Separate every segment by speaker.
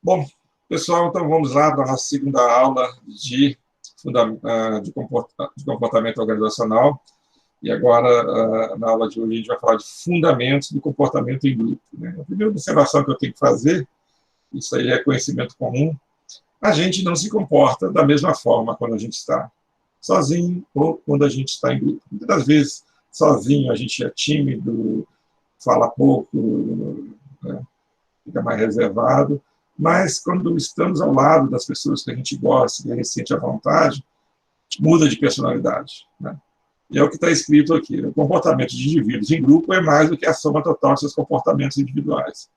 Speaker 1: Bom, pessoal, então vamos lá para a nossa segunda aula de comportamento organizacional. E agora, na aula de hoje, a gente vai falar de fundamentos do comportamento em grupo, né? A primeira observação que eu tenho que fazer, isso aí é conhecimento comum, a gente não se comporta da mesma forma quando a gente está sozinho ou quando a gente está em grupo. Muitas das vezes, sozinho, a gente é tímido, fala pouco, né? Fica mais reservado, mas quando estamos ao lado das pessoas que a gente gosta, que a gente sente à vontade, muda de personalidade, né? E é o que está escrito aqui: o comportamento de indivíduos em grupo é mais do que a soma total de seus comportamentos individuais.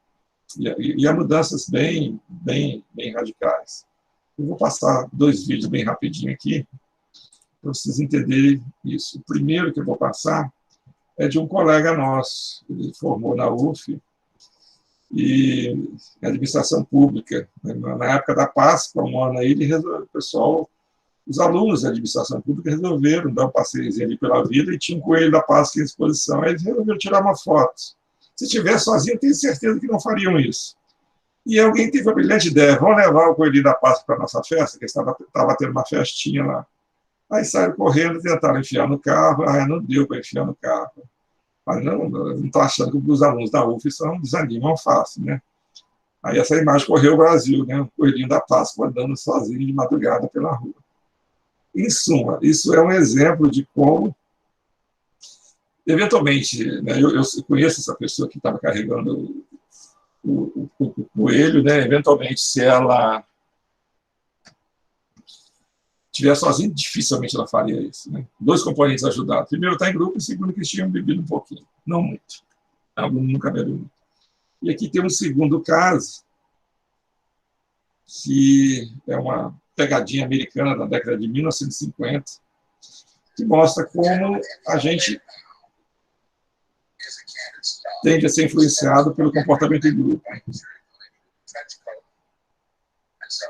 Speaker 1: E há mudanças bem radicais. Eu vou passar 2 vídeos bem rapidinho aqui, para vocês entenderem isso. O primeiro que eu vou passar é de um colega nosso, ele formou na UF, e administração pública. Na época da Páscoa, um ano aí, os alunos da administração pública resolveram dar um passeiozinho ali pela vida e tinha um coelho da Páscoa em exposição, aí eles resolveram tirar uma foto. Se estivesse sozinho, eu tenho certeza que não fariam isso. E alguém teve a brilhante ideia: vamos levar o coelhinho da Páscoa para a nossa festa, que estava tendo uma festinha lá. Aí saíram correndo, tentaram enfiar no carro, não deu para enfiar no carro. Mas não estou achando que os alunos da UF desanimam fácil, né? Aí essa imagem correu o Brasil, né? O coelhinho da Páscoa andando sozinho de madrugada pela rua. Em suma, isso é um exemplo de como, eventualmente, né, eu conheço essa pessoa que estava carregando o coelho, né? Eventualmente, se ela estiver sozinha, dificilmente ela faria isso, né? 2 componentes ajudaram. Primeiro, está em grupo, e segundo, que eles tinham bebido um pouquinho. Não muito. Alguns nunca bebeu muito. E aqui tem um segundo caso, que é uma pegadinha americana da década de 1950, que mostra como a gente tende a ser influenciado pelo comportamento em grupo.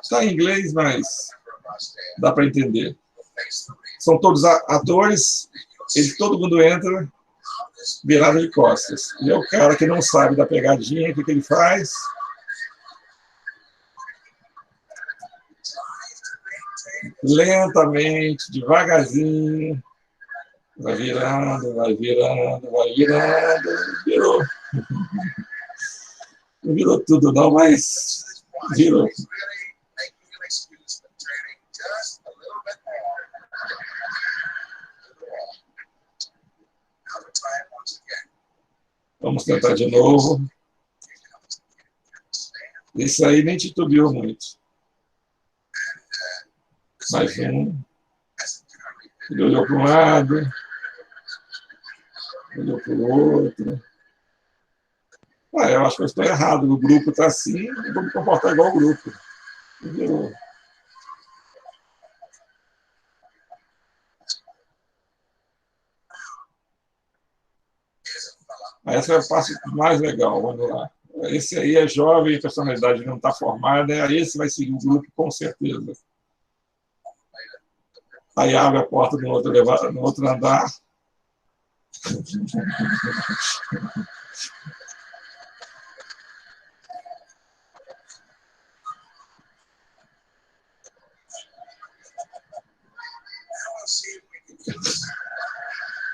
Speaker 1: Está em inglês, mas dá para entender. São todos atores, todo mundo entra virado de costas. E é o cara que não sabe da pegadinha, o que ele faz? Lentamente, devagarzinho, vai virando, virou. Não virou tudo não, mas virou. Vamos tentar de novo. Esse aí nem titubeou muito. Mais um. Ele olhou para um lado, olhou para o outro. Eu acho que eu estou errado. O grupo está assim, eu vou me comportar igual o grupo. Virou. Essa é a parte mais legal, vamos lá. Esse aí é jovem, a personalidade não está formada, esse vai seguir o grupo com certeza. Aí abre a porta no outro andar.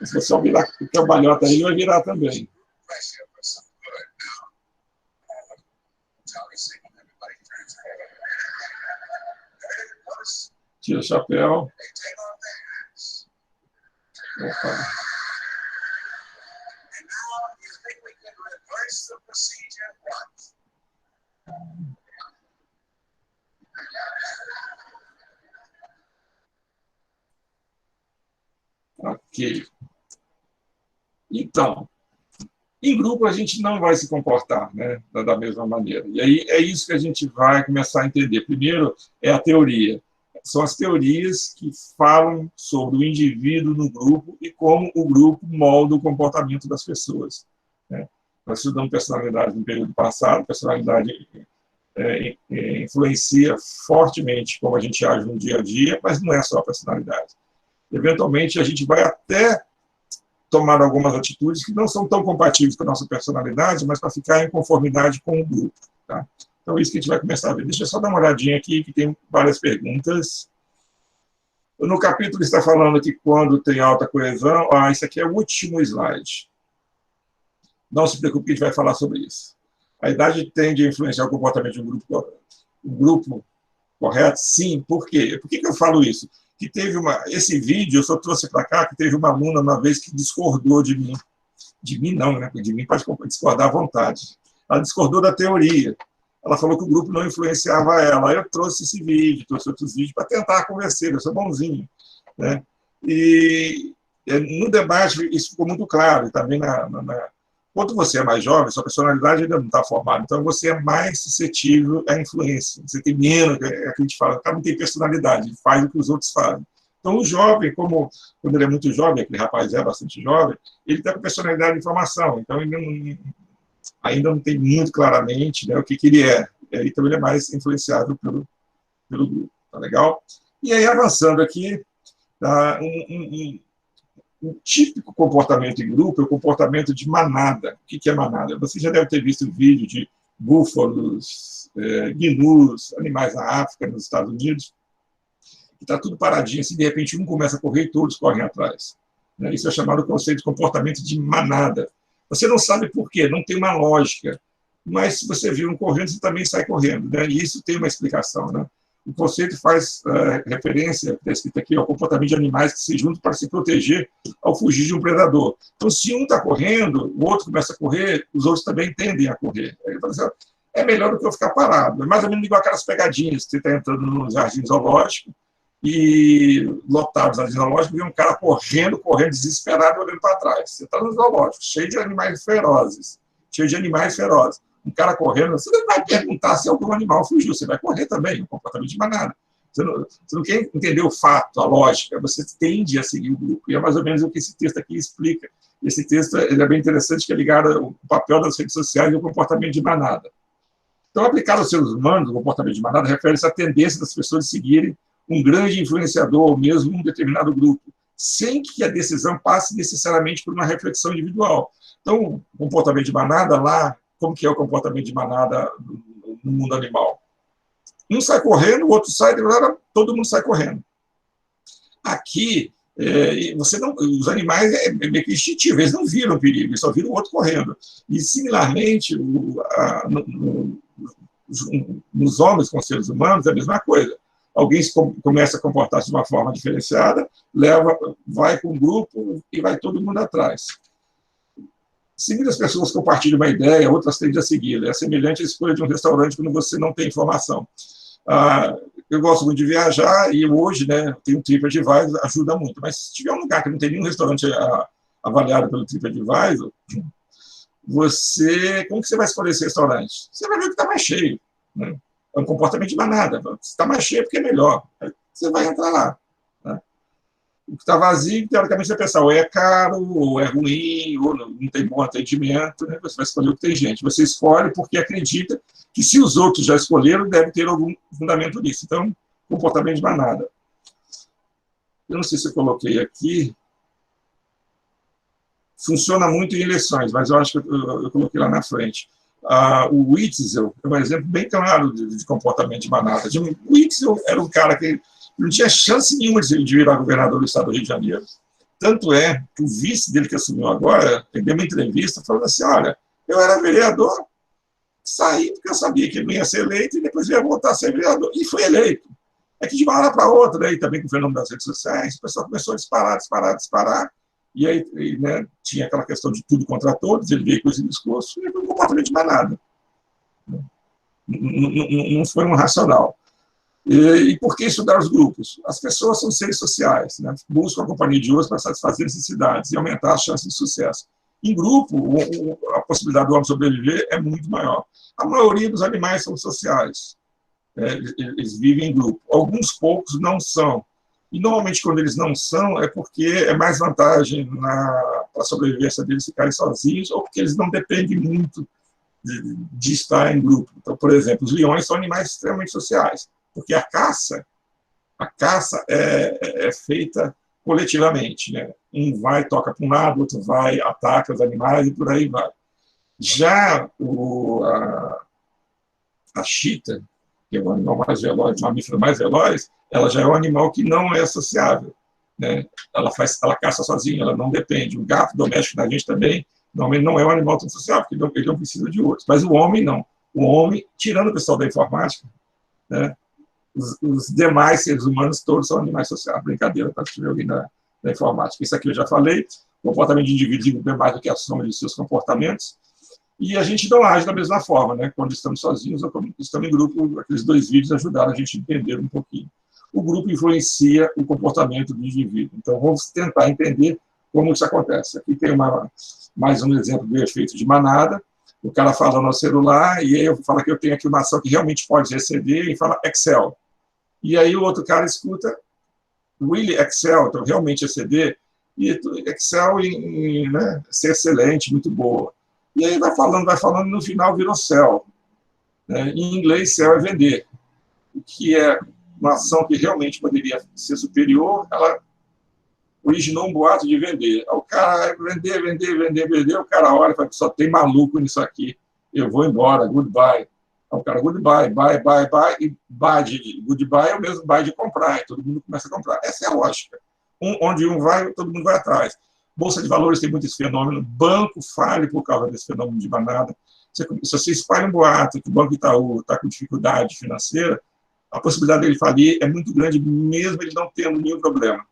Speaker 1: Se você virar o cambalhota aí, vai virar também. Tira o chapéu. Opa. Ok. Então, em grupo a gente não vai se comportar, né, da mesma maneira. E aí é isso que a gente vai começar a entender. Primeiro é a teoria. São as teorias que falam sobre o indivíduo no grupo e como o grupo molda o comportamento das pessoas, né? Nós estudamos personalidade no período passado, personalidade influencia fortemente como a gente age no dia a dia, mas não é só a personalidade. Eventualmente, a gente vai até tomar algumas atitudes que não são tão compatíveis com a nossa personalidade, mas para ficar em conformidade com o grupo, tá? Então, isso que a gente vai começar a ver. Deixa eu só dar uma olhadinha aqui, que tem várias perguntas. No capítulo está falando que quando tem alta coesão... esse aqui é o último slide. Não se preocupe, que a gente vai falar sobre isso. A idade tende a influenciar o comportamento de um grupo correto? Sim. Por quê? Por que eu falo isso? Que teve esse vídeo, eu só trouxe para cá, que teve uma aluna uma vez que discordou de mim. De mim não, né? De mim pode discordar à vontade. Ela discordou da teoria. Ela falou que o grupo não influenciava ela. Aí eu trouxe esse vídeo, trouxe outros vídeos para tentar convencer, eu sou bonzinho. Né? E no debate isso ficou muito claro, e também quando você é mais jovem, sua personalidade ainda não está formada, então você é mais suscetível à influência. Você tem menos, é que a gente fala, cada um tem personalidade, ele faz o que os outros fazem. Então, o jovem, quando ele é muito jovem, aquele rapaz é bastante jovem, ele tem a personalidade de informação, então ele ainda não tem muito claramente, né, o que ele é. Então, ele é mais influenciável pelo grupo. Tá legal? E aí, avançando aqui, tá, um típico comportamento em grupo é o comportamento de manada. O que é manada? Você já deve ter visto vídeo de búfalos, gnus, animais na África, nos Estados Unidos, que está tudo paradinho, assim, de repente um começa a correr e todos correm atrás. Isso é chamado de conceito de comportamento de manada. Você não sabe por quê, não tem uma lógica, mas se você vê um correndo, você também sai correndo. Né? E isso tem uma explicação. Né? O conceito faz referência, está escrito aqui, ao comportamento de animais que se juntam para se proteger ao fugir de um predador. Então, se um está correndo, o outro começa a correr, os outros também tendem a correr. Ele fala assim, é melhor do que eu ficar parado. É mais ou menos igual aquelas pegadinhas que você está entrando no jardim zoológico e lotados no jardim zoológico, e um cara correndo, desesperado, olhando para trás. Você está no zoológico, cheio de animais ferozes. Um cara correndo, você não vai perguntar se algum animal fugiu, você vai correr também, o comportamento de manada. Você não quer entender o fato, a lógica, você tende a seguir o grupo. E é mais ou menos o que esse texto aqui explica. Esse texto ele é bem interessante, que é ligado ao papel das redes sociais e ao comportamento de manada. Então, aplicado aos seres humanos, o comportamento de manada refere-se à tendência das pessoas de seguirem um grande influenciador ou mesmo um determinado grupo, sem que a decisão passe necessariamente por uma reflexão individual. Então, o comportamento de manada lá, como que é o comportamento de manada no mundo animal? Um sai correndo, o outro sai, todo mundo sai correndo. Aqui, os animais é meio que instintivo, eles não viram perigo, eles só viram o outro correndo. E, similarmente, nos homens com seres humanos, é a mesma coisa. Alguém começa a comportar-se de uma forma diferenciada, vai com o grupo e vai todo mundo atrás. Se muitas pessoas compartilham uma ideia, outras tendem a segui-la. É semelhante à escolha de um restaurante quando você não tem informação. Eu gosto muito de viajar e hoje, né, tem um TripAdvisor, ajuda muito. Mas se tiver um lugar que não tem nenhum restaurante avaliado pelo TripAdvisor, como que você vai escolher esse restaurante? Você vai ver que está mais cheio. Né? É um comportamento de manada. Se está mais cheio, é porque é melhor. Aí você vai entrar lá. Né? O que está vazio, teoricamente, você vai pensar, ou é caro, ou é ruim, ou não tem bom atendimento. Né? Você vai escolher o que tem gente. Você escolhe porque acredita que, se os outros já escolheram, deve ter algum fundamento nisso. Então, comportamento de manada. Eu não sei se eu coloquei aqui. Funciona muito em eleições, mas eu acho que eu coloquei lá na frente. O Witzel é um exemplo bem claro de comportamento de manada. O Witzel era um cara que não tinha chance nenhuma de virar governador do estado do Rio de Janeiro. Tanto é que o vice dele, que assumiu agora, ele deu uma entrevista falando assim, olha, eu era vereador, saí porque eu sabia que ele não ia ser eleito e depois ia voltar a ser vereador. E foi eleito. É que de uma hora para outra, aí também com o fenômeno das redes sociais, o pessoal começou a disparar, e aí, né, tinha aquela questão de tudo contra todos, ele veio com esse discurso, e foi um comportamento de manada. Não foi um racional. E por que estudar os grupos? As pessoas são seres sociais, né? Buscam a companhia de outros para satisfazer necessidades e aumentar as chances de sucesso. Em grupo, a possibilidade do homem sobreviver é muito maior. A maioria dos animais são sociais. Eles vivem em grupo. Alguns poucos não são. E, normalmente, quando eles não são, é porque é mais vantagem para a sobrevivência deles ficarem sozinhos, ou porque eles não dependem muito de estar em grupo. Então, por exemplo, os leões são animais extremamente sociais, porque a caça é feita coletivamente. Né? Um vai, toca para um lado, outro vai, ataca os animais e por aí vai. Já A chita, que é o animal mais veloz, o mamífero mais veloz, ela já é um animal que não é sociável, né? Ela caça sozinha, ela não depende. O gato doméstico da gente também, normalmente não é um animal tão sociável, porque ele não precisa de outros. Mas o homem não. O homem, tirando o pessoal da informática, né? Os demais seres humanos todos são animais sociais. Brincadeira, para tiver alguém da informática. Isso aqui eu já falei. O comportamento de indivíduo é mais do que a soma de seus comportamentos. E a gente não age da mesma forma, né? Quando estamos sozinhos ou quando estamos em grupo. Aqueles 2 vídeos ajudaram a gente a entender um pouquinho. O grupo influencia o comportamento do indivíduo. Então, vamos tentar entender como isso acontece. Aqui tem mais um exemplo do efeito de manada. O cara fala no celular, e aí eu falo que eu tenho aqui uma ação que realmente pode exceder, e fala Excel. E aí o outro cara escuta, really Excel, então realmente exceder, e Excel né, ser excelente, muito boa. E aí vai falando, no final virou sell. Né? Em inglês, sell é vender, o que é uma ação que realmente poderia ser superior, ela originou um boato de vender. O cara vender, o cara olha e fala, só tem maluco nisso aqui, eu vou embora, goodbye. O cara, goodbye, bye, e buy de goodbye é o mesmo buy de comprar, e todo mundo começa a comprar. Essa é a lógica. Onde um vai, todo mundo vai atrás. Bolsa de valores tem muito esse fenômeno, banco fale por causa desse fenômeno de manada. Se você espalha um boato que o Banco Itaú está com dificuldade financeira, a possibilidade dele falir é muito grande, mesmo ele não tendo nenhum problema.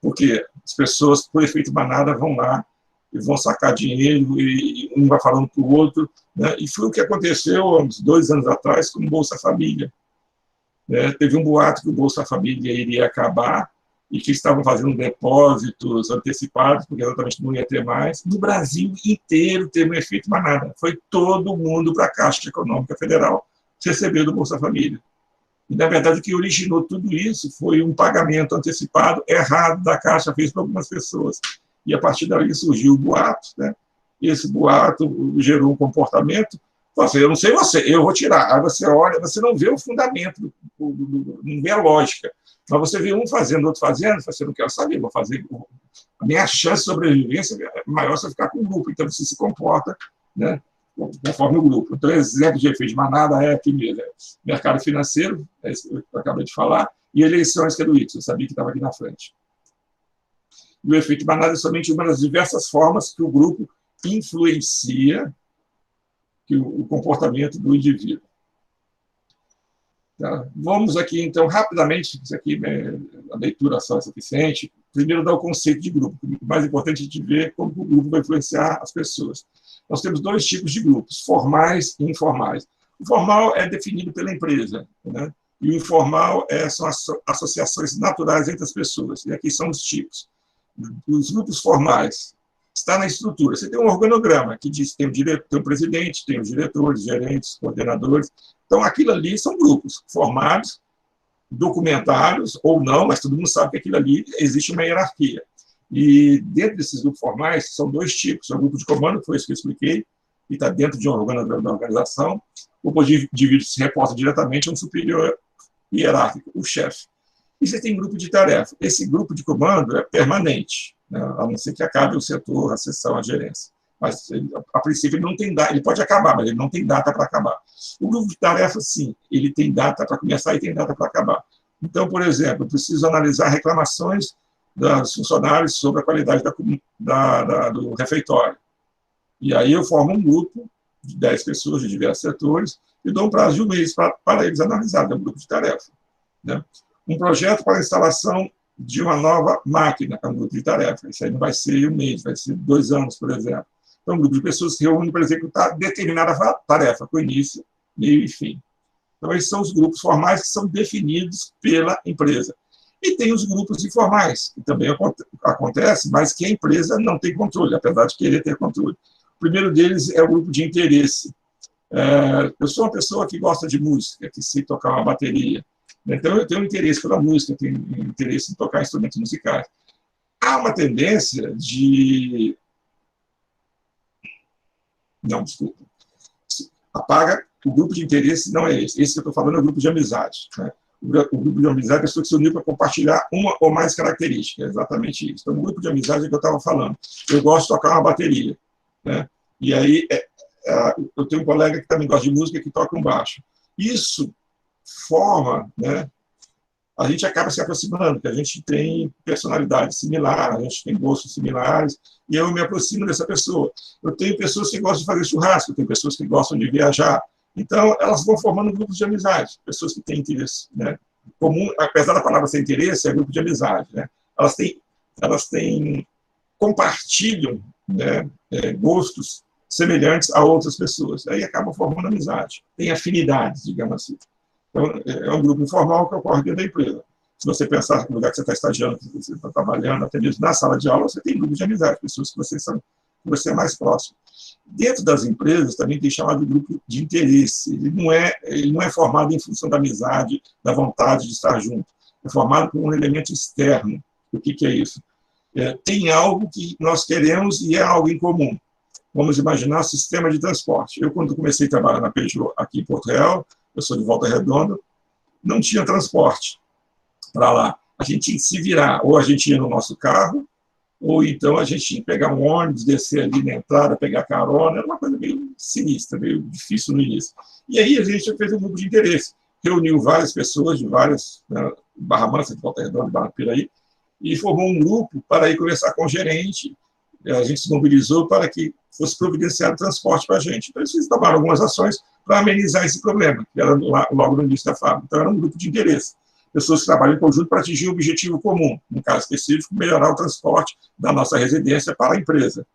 Speaker 1: Porque as pessoas, por efeito manada, vão lá e vão sacar dinheiro, e um vai falando para o outro, né? E foi o que aconteceu há uns 2 anos atrás com o Bolsa Família. Né? Teve um boato que o Bolsa Família iria acabar e que estavam fazendo depósitos antecipados, porque exatamente não ia ter mais. No Brasil inteiro teve um efeito manada. Foi todo mundo para a Caixa Econômica Federal receber do Bolsa Família. E, na verdade, o que originou tudo isso foi um pagamento antecipado errado da Caixa, fez para algumas pessoas. E, a partir daí, surgiu o boato, né? E esse boato gerou um comportamento. Assim, eu não sei você, eu vou tirar. Aí você olha, você não vê o fundamento, não vê a lógica. Mas você vê um fazendo, outro fazendo, você não quer saber, vou fazer. A minha chance de sobrevivência é maior se eu ficar com o grupo. Então, você se comporta, né, conforme o grupo. Então, exemplo de efeito de manada é aqui mesmo: mercado financeiro, é isso que eu acabei de falar, e eleições, que é do Ix, eu sabia que estava aqui na frente. E o efeito de manada é somente uma das diversas formas que o grupo influencia o comportamento do indivíduo. Tá? Vamos aqui, então, rapidamente, isso aqui, a leitura só é suficiente. Primeiro, dar o conceito de grupo. O mais importante é a gente ver como o grupo vai influenciar as pessoas. Nós temos 2 tipos de grupos, formais e informais. O formal é definido pela empresa, né? E o informal são associações naturais entre as pessoas. E aqui são os tipos. Os grupos formais está na estrutura. Você tem um organograma que diz que tem um presidente, tem os diretores, gerentes, coordenadores. Então, aquilo ali são grupos formados, documentados ou não, mas todo mundo sabe que aquilo ali existe uma hierarquia. E dentro desses grupos formais, são 2 tipos. O grupo de comando, que foi isso que eu expliquei, e está dentro de um organograma da organização. O indivíduo se reporta diretamente a um superior hierárquico, o chefe. E você tem grupo de tarefa. Esse grupo de comando é permanente, né, a não ser que acabe o setor, a seção, a gerência. Mas, a princípio, ele não tem data, ele pode acabar, mas ele não tem data para acabar. O grupo de tarefa, sim, ele tem data para começar e tem data para acabar. Então, por exemplo, eu preciso analisar reclamações dos funcionários sobre a qualidade do refeitório. E aí eu formo um grupo de 10 pessoas de diversos setores e dou um prazo de 1 mês para eles analisarem, é um grupo de tarefa. Né? Um projeto para a instalação de uma nova máquina, é um grupo de tarefa. Isso aí não vai ser 1 mês, vai ser 2 anos, por exemplo. Então, um grupo de pessoas se reúne para executar determinada tarefa, com início, meio e fim. Então, esses são os grupos formais que são definidos pela empresa. E tem os grupos informais, que também acontece, mas que a empresa não tem controle, apesar de querer ter controle. O primeiro deles é o grupo de interesse. Eu sou uma pessoa que gosta de música, que sei tocar uma bateria. Então, eu tenho interesse pela música, eu tenho interesse em tocar instrumentos musicais. Há uma tendência de... Não, desculpa. Apaga, o grupo de interesse não é esse. Esse que eu estou falando é o grupo de amizade. Né? O grupo de amizade é a pessoa que se uniu para compartilhar uma ou mais características. É exatamente isso. Então, o grupo de amizade é o que eu estava falando. Eu gosto de tocar uma bateria. Né? E aí, eu tenho um colega que também gosta de música, que toca um baixo. isso forma, né, a gente acaba se aproximando, porque a gente tem personalidade similar, a gente tem gostos similares, e eu me aproximo dessa pessoa. Eu tenho pessoas que gostam de fazer churrasco, eu tenho pessoas que gostam de viajar. Então, elas vão formando grupos de amizade, pessoas que têm interesse, né, comum, apesar da palavra ser interesse, é grupo de amizade, né? Elas têm compartilham, né, gostos semelhantes a outras pessoas. Aí acabam formando amizade, tem afinidades, digamos assim. Então, é um grupo informal que ocorre dentro da empresa. Se você pensar no lugar que você está estagiando, que você está trabalhando, até mesmo na sala de aula, você tem grupos de amizade, pessoas que você é mais próximo. Dentro das empresas, também tem chamado de grupo de interesse. Ele não é formado em função da amizade, da vontade de estar junto. É formado por um elemento externo. O que é isso? Tem algo que nós queremos e é algo em comum. Vamos imaginar sistema de transporte. Eu, quando comecei a trabalhar na Peugeot aqui em Porto Real, eu sou de Volta Redonda, não tinha transporte para lá. A gente tinha que se virar. Ou a gente ia no nosso carro, ou então a gente tinha que pegar um ônibus, descer ali na entrada, pegar carona. Era uma coisa meio sinistra, meio difícil no início. E aí a gente fez um grupo de interesse. Reuniu várias pessoas de várias, né, Barra Mansa, de Volta Redonda, Barra Piraí, e formou um grupo para ir conversar com o gerente. A gente se mobilizou para que fosse providenciado transporte para a gente. Então, eles tomaram algumas ações para amenizar esse problema, que era logo no início da fábrica. Então, era um grupo de interesse. Pessoas que trabalham em conjunto para atingir um objetivo comum, no caso específico, melhorar o transporte da nossa residência para a empresa,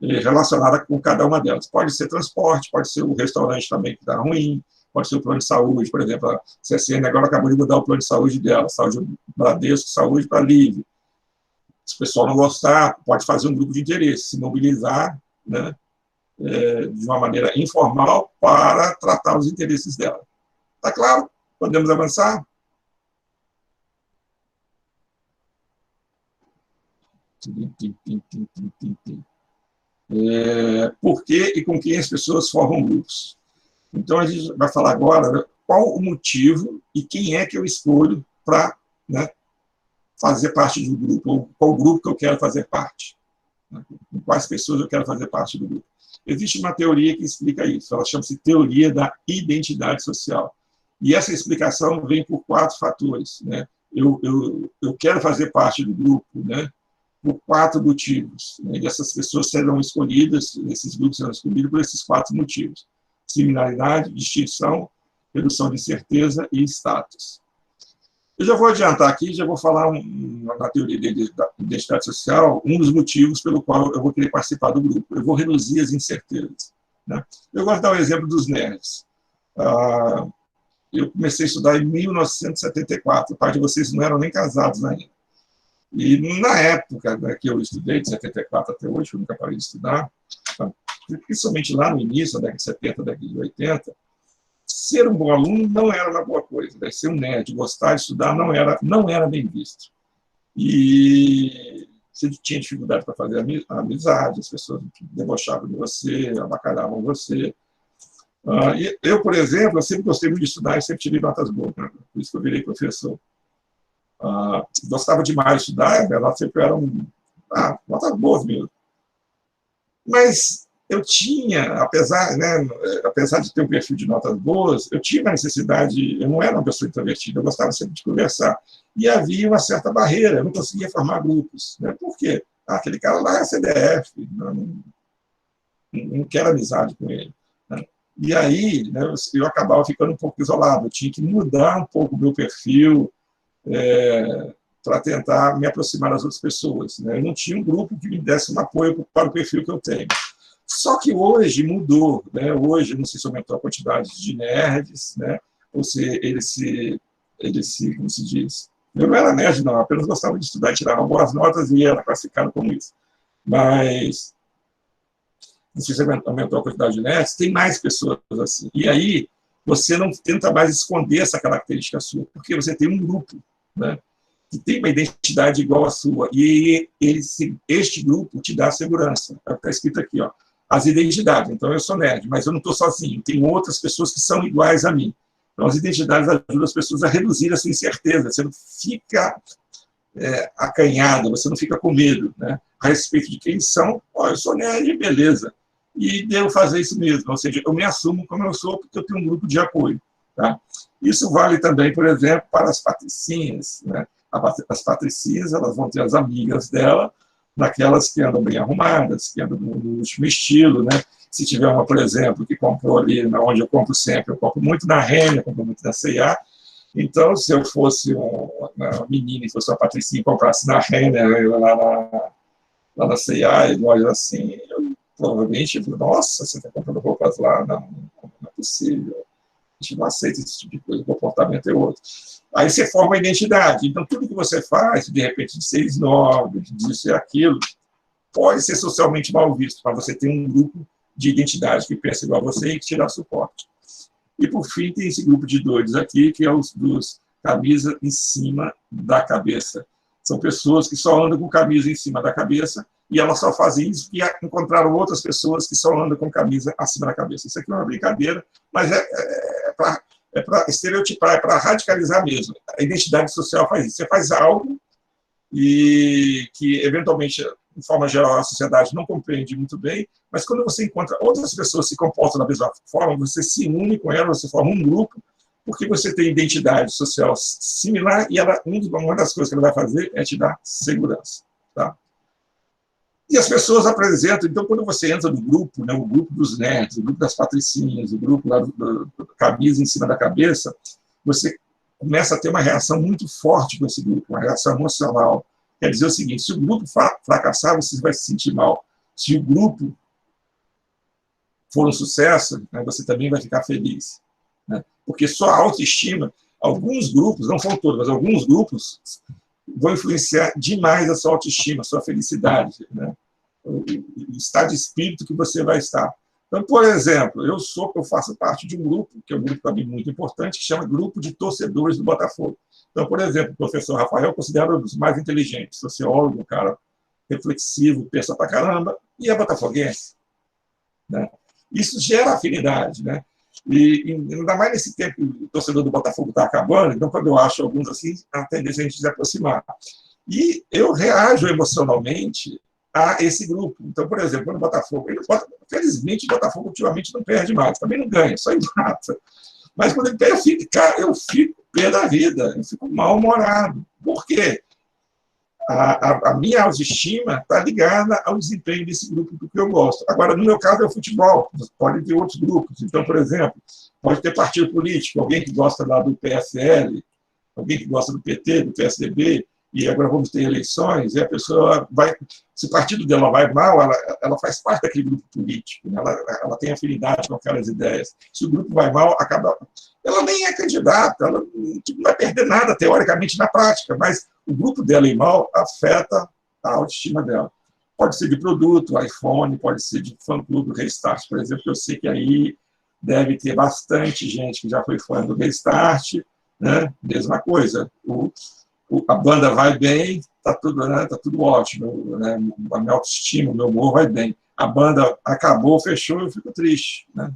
Speaker 1: relacionada com cada uma delas. Pode ser transporte, pode ser o restaurante também que está ruim, pode ser o plano de saúde, por exemplo, a CSN agora acabou de mudar o plano de saúde dela, saúde Bradesco, saúde para Livre. Se o pessoal não gostar, pode fazer um grupo de interesse, se mobilizar, né, de uma maneira informal para tratar os interesses dela. Está claro? Podemos avançar? Por que e com quem as pessoas formam grupos? Então, a gente vai falar agora qual o motivo e quem é que eu escolho para, né, fazer parte do grupo, ou qual grupo que eu quero fazer parte, né, com quais pessoas eu quero fazer parte do grupo. Existe uma teoria que explica isso, ela chama-se teoria da identidade social. E essa explicação vem por 4 fatores. Né? Eu quero fazer parte do grupo, né, por 4 motivos. Né? E essas pessoas serão escolhidas, esses grupos serão escolhidos por esses 4 motivos. Similaridade, distinção, redução de incerteza e status. Eu já vou adiantar aqui, já vou falar na teoria da identidade social, um dos motivos pelo qual eu vou querer participar do grupo. Eu vou reduzir as incertezas. Né? Eu gosto de dar o exemplo dos nerds. Eu comecei a estudar em 1974, parte de vocês não eram nem casados ainda. E na época, né, que eu estudei, de 74 até hoje, eu nunca parei de estudar, principalmente lá no início, da década de 70, da década de 80, ser um bom aluno não era uma boa coisa, né? Ser um nerd, gostar de estudar não era bem visto. E você tinha dificuldade para fazer amizade, as pessoas debochavam de você, abacalhavam você. E eu, por exemplo, eu sempre gostei muito de estudar e sempre tive notas boas, né? Por isso que eu virei professor. Gostava demais de estudar, elas sempre eram notas boas mesmo. Mas eu tinha, apesar de ter um perfil de notas boas, eu tinha uma necessidade, eu não era uma pessoa introvertida, eu gostava sempre de conversar. E havia uma certa barreira, eu não conseguia formar grupos. Né? Por quê? Aquele cara lá é CDF, não quero amizade com ele. Né? E aí, né, eu acabava ficando um pouco isolado, eu tinha que mudar um pouco o meu perfil para tentar me aproximar das outras pessoas. Né? Eu não tinha um grupo que me desse um apoio para o perfil que eu tenho. Só que hoje mudou, né? Hoje, não sei se aumentou a quantidade de nerds, né? Ou se como se diz? Eu não era nerd, não, apenas gostava de estudar, tirava boas notas e era classificado como isso. Mas, não sei se aumentou a quantidade de nerds, tem mais pessoas assim. E aí, você não tenta mais esconder essa característica sua, porque você tem um grupo, né, que tem uma identidade igual à sua, e este grupo te dá segurança. Está escrito aqui, ó, as identidades. Então, eu sou nerd, mas eu não estou sozinho, tem outras pessoas que são iguais a mim. Então, as identidades ajudam as pessoas a reduzir essa incerteza, você não fica acanhado, você não fica com medo, né, a respeito de quem são. Eu sou nerd, beleza, e devo fazer isso mesmo, ou seja, eu me assumo como eu sou, porque eu tenho um grupo de apoio. Tá? Isso vale também, por exemplo, para as patricinhas. Né? As patricinhas, elas vão ter as amigas dela, daquelas que andam bem arrumadas, que andam no último estilo. Né? Se tiver uma, por exemplo, que comprou ali, onde eu compro sempre, eu compro muito na Renner, compro muito na C&A. Então, se eu fosse uma menina e fosse uma patricinha e comprasse na Renner, lá na C&A, e lojas assim, eu provavelmente, nossa, você está comprando roupas lá? Não, não é possível. A gente não aceita esse tipo de coisa, o comportamento é outro. Aí você forma a identidade. Então, tudo que você faz, de repente, de ser snob, disso e aquilo, pode ser socialmente mal visto, para você ter um grupo de identidade que pensa igual a você e que te dá suporte. E, por fim, tem esse grupo de doidos aqui, que é os dos camisa em cima da cabeça. São pessoas que só andam com camisa em cima da cabeça e elas só fazem isso porque encontraram outras pessoas que só andam com camisa acima da cabeça. Isso aqui é uma brincadeira, mas é para estereotipar, é para radicalizar mesmo. A identidade social faz isso. Você faz algo e que, eventualmente, de forma geral, a sociedade não compreende muito bem, mas quando você encontra outras pessoas que se comportam da mesma forma, você se une com elas, você forma um grupo, porque você tem identidade social similar e uma das coisas que ela vai fazer é te dar segurança. Tá? E as pessoas apresentam, então, quando você entra no grupo, né, o grupo dos nerds, o grupo das patricinhas, o grupo lá do camisa em cima da cabeça, você começa a ter uma reação muito forte com esse grupo, uma reação emocional. Quer dizer o seguinte, se o grupo fracassar, você vai se sentir mal. Se o grupo for um sucesso, né, você também vai ficar feliz. Né? Porque só a autoestima, alguns grupos, não são todos, mas alguns grupos vão influenciar demais a sua autoestima, a sua felicidade, né? O estado de espírito que você vai estar. Então, por exemplo, eu faço parte de um grupo, que é um grupo também muito importante, que chama Grupo de Torcedores do Botafogo. Então, por exemplo, o professor Rafael eu considero um dos mais inteligentes, sociólogo, um cara reflexivo, pensa pra caramba, e é botafoguense. Né? Isso gera afinidade, né? E ainda mais nesse tempo que o torcedor do Botafogo está acabando, então, quando eu acho alguns assim, a tendência é a gente se aproximar. E eu reajo emocionalmente a esse grupo. Então, por exemplo, quando o Botafogo... Felizmente, o Botafogo ultimamente não perde mais, também não ganha, só empata. Mas quando ele perde, eu fico pé da vida, eu fico mal-humorado. Por quê? A minha autoestima está ligada ao desempenho desse grupo do que eu gosto. Agora, no meu caso, é o futebol, pode ter outros grupos. Então, por exemplo, pode ter partido político, alguém que gosta lá do PSL, alguém que gosta do PT, do PSDB, e agora vamos ter eleições, e a pessoa vai... Se o partido dela vai mal, ela faz parte daquele grupo político, né? Ela tem afinidade com aquelas ideias. Se o grupo vai mal, acaba... Ela nem é candidata, ela não vai perder nada, teoricamente, na prática, mas o grupo dela ir mal afeta a autoestima dela. Pode ser de produto, iPhone, pode ser de fã-clube do Restart, por exemplo, eu sei que aí deve ter bastante gente que já foi fã do Restart, né? Mesma coisa, a banda vai bem, está tudo, né? Tá tudo ótimo, né? A minha autoestima, o meu humor vai bem. A banda acabou, fechou, eu fico triste. Né?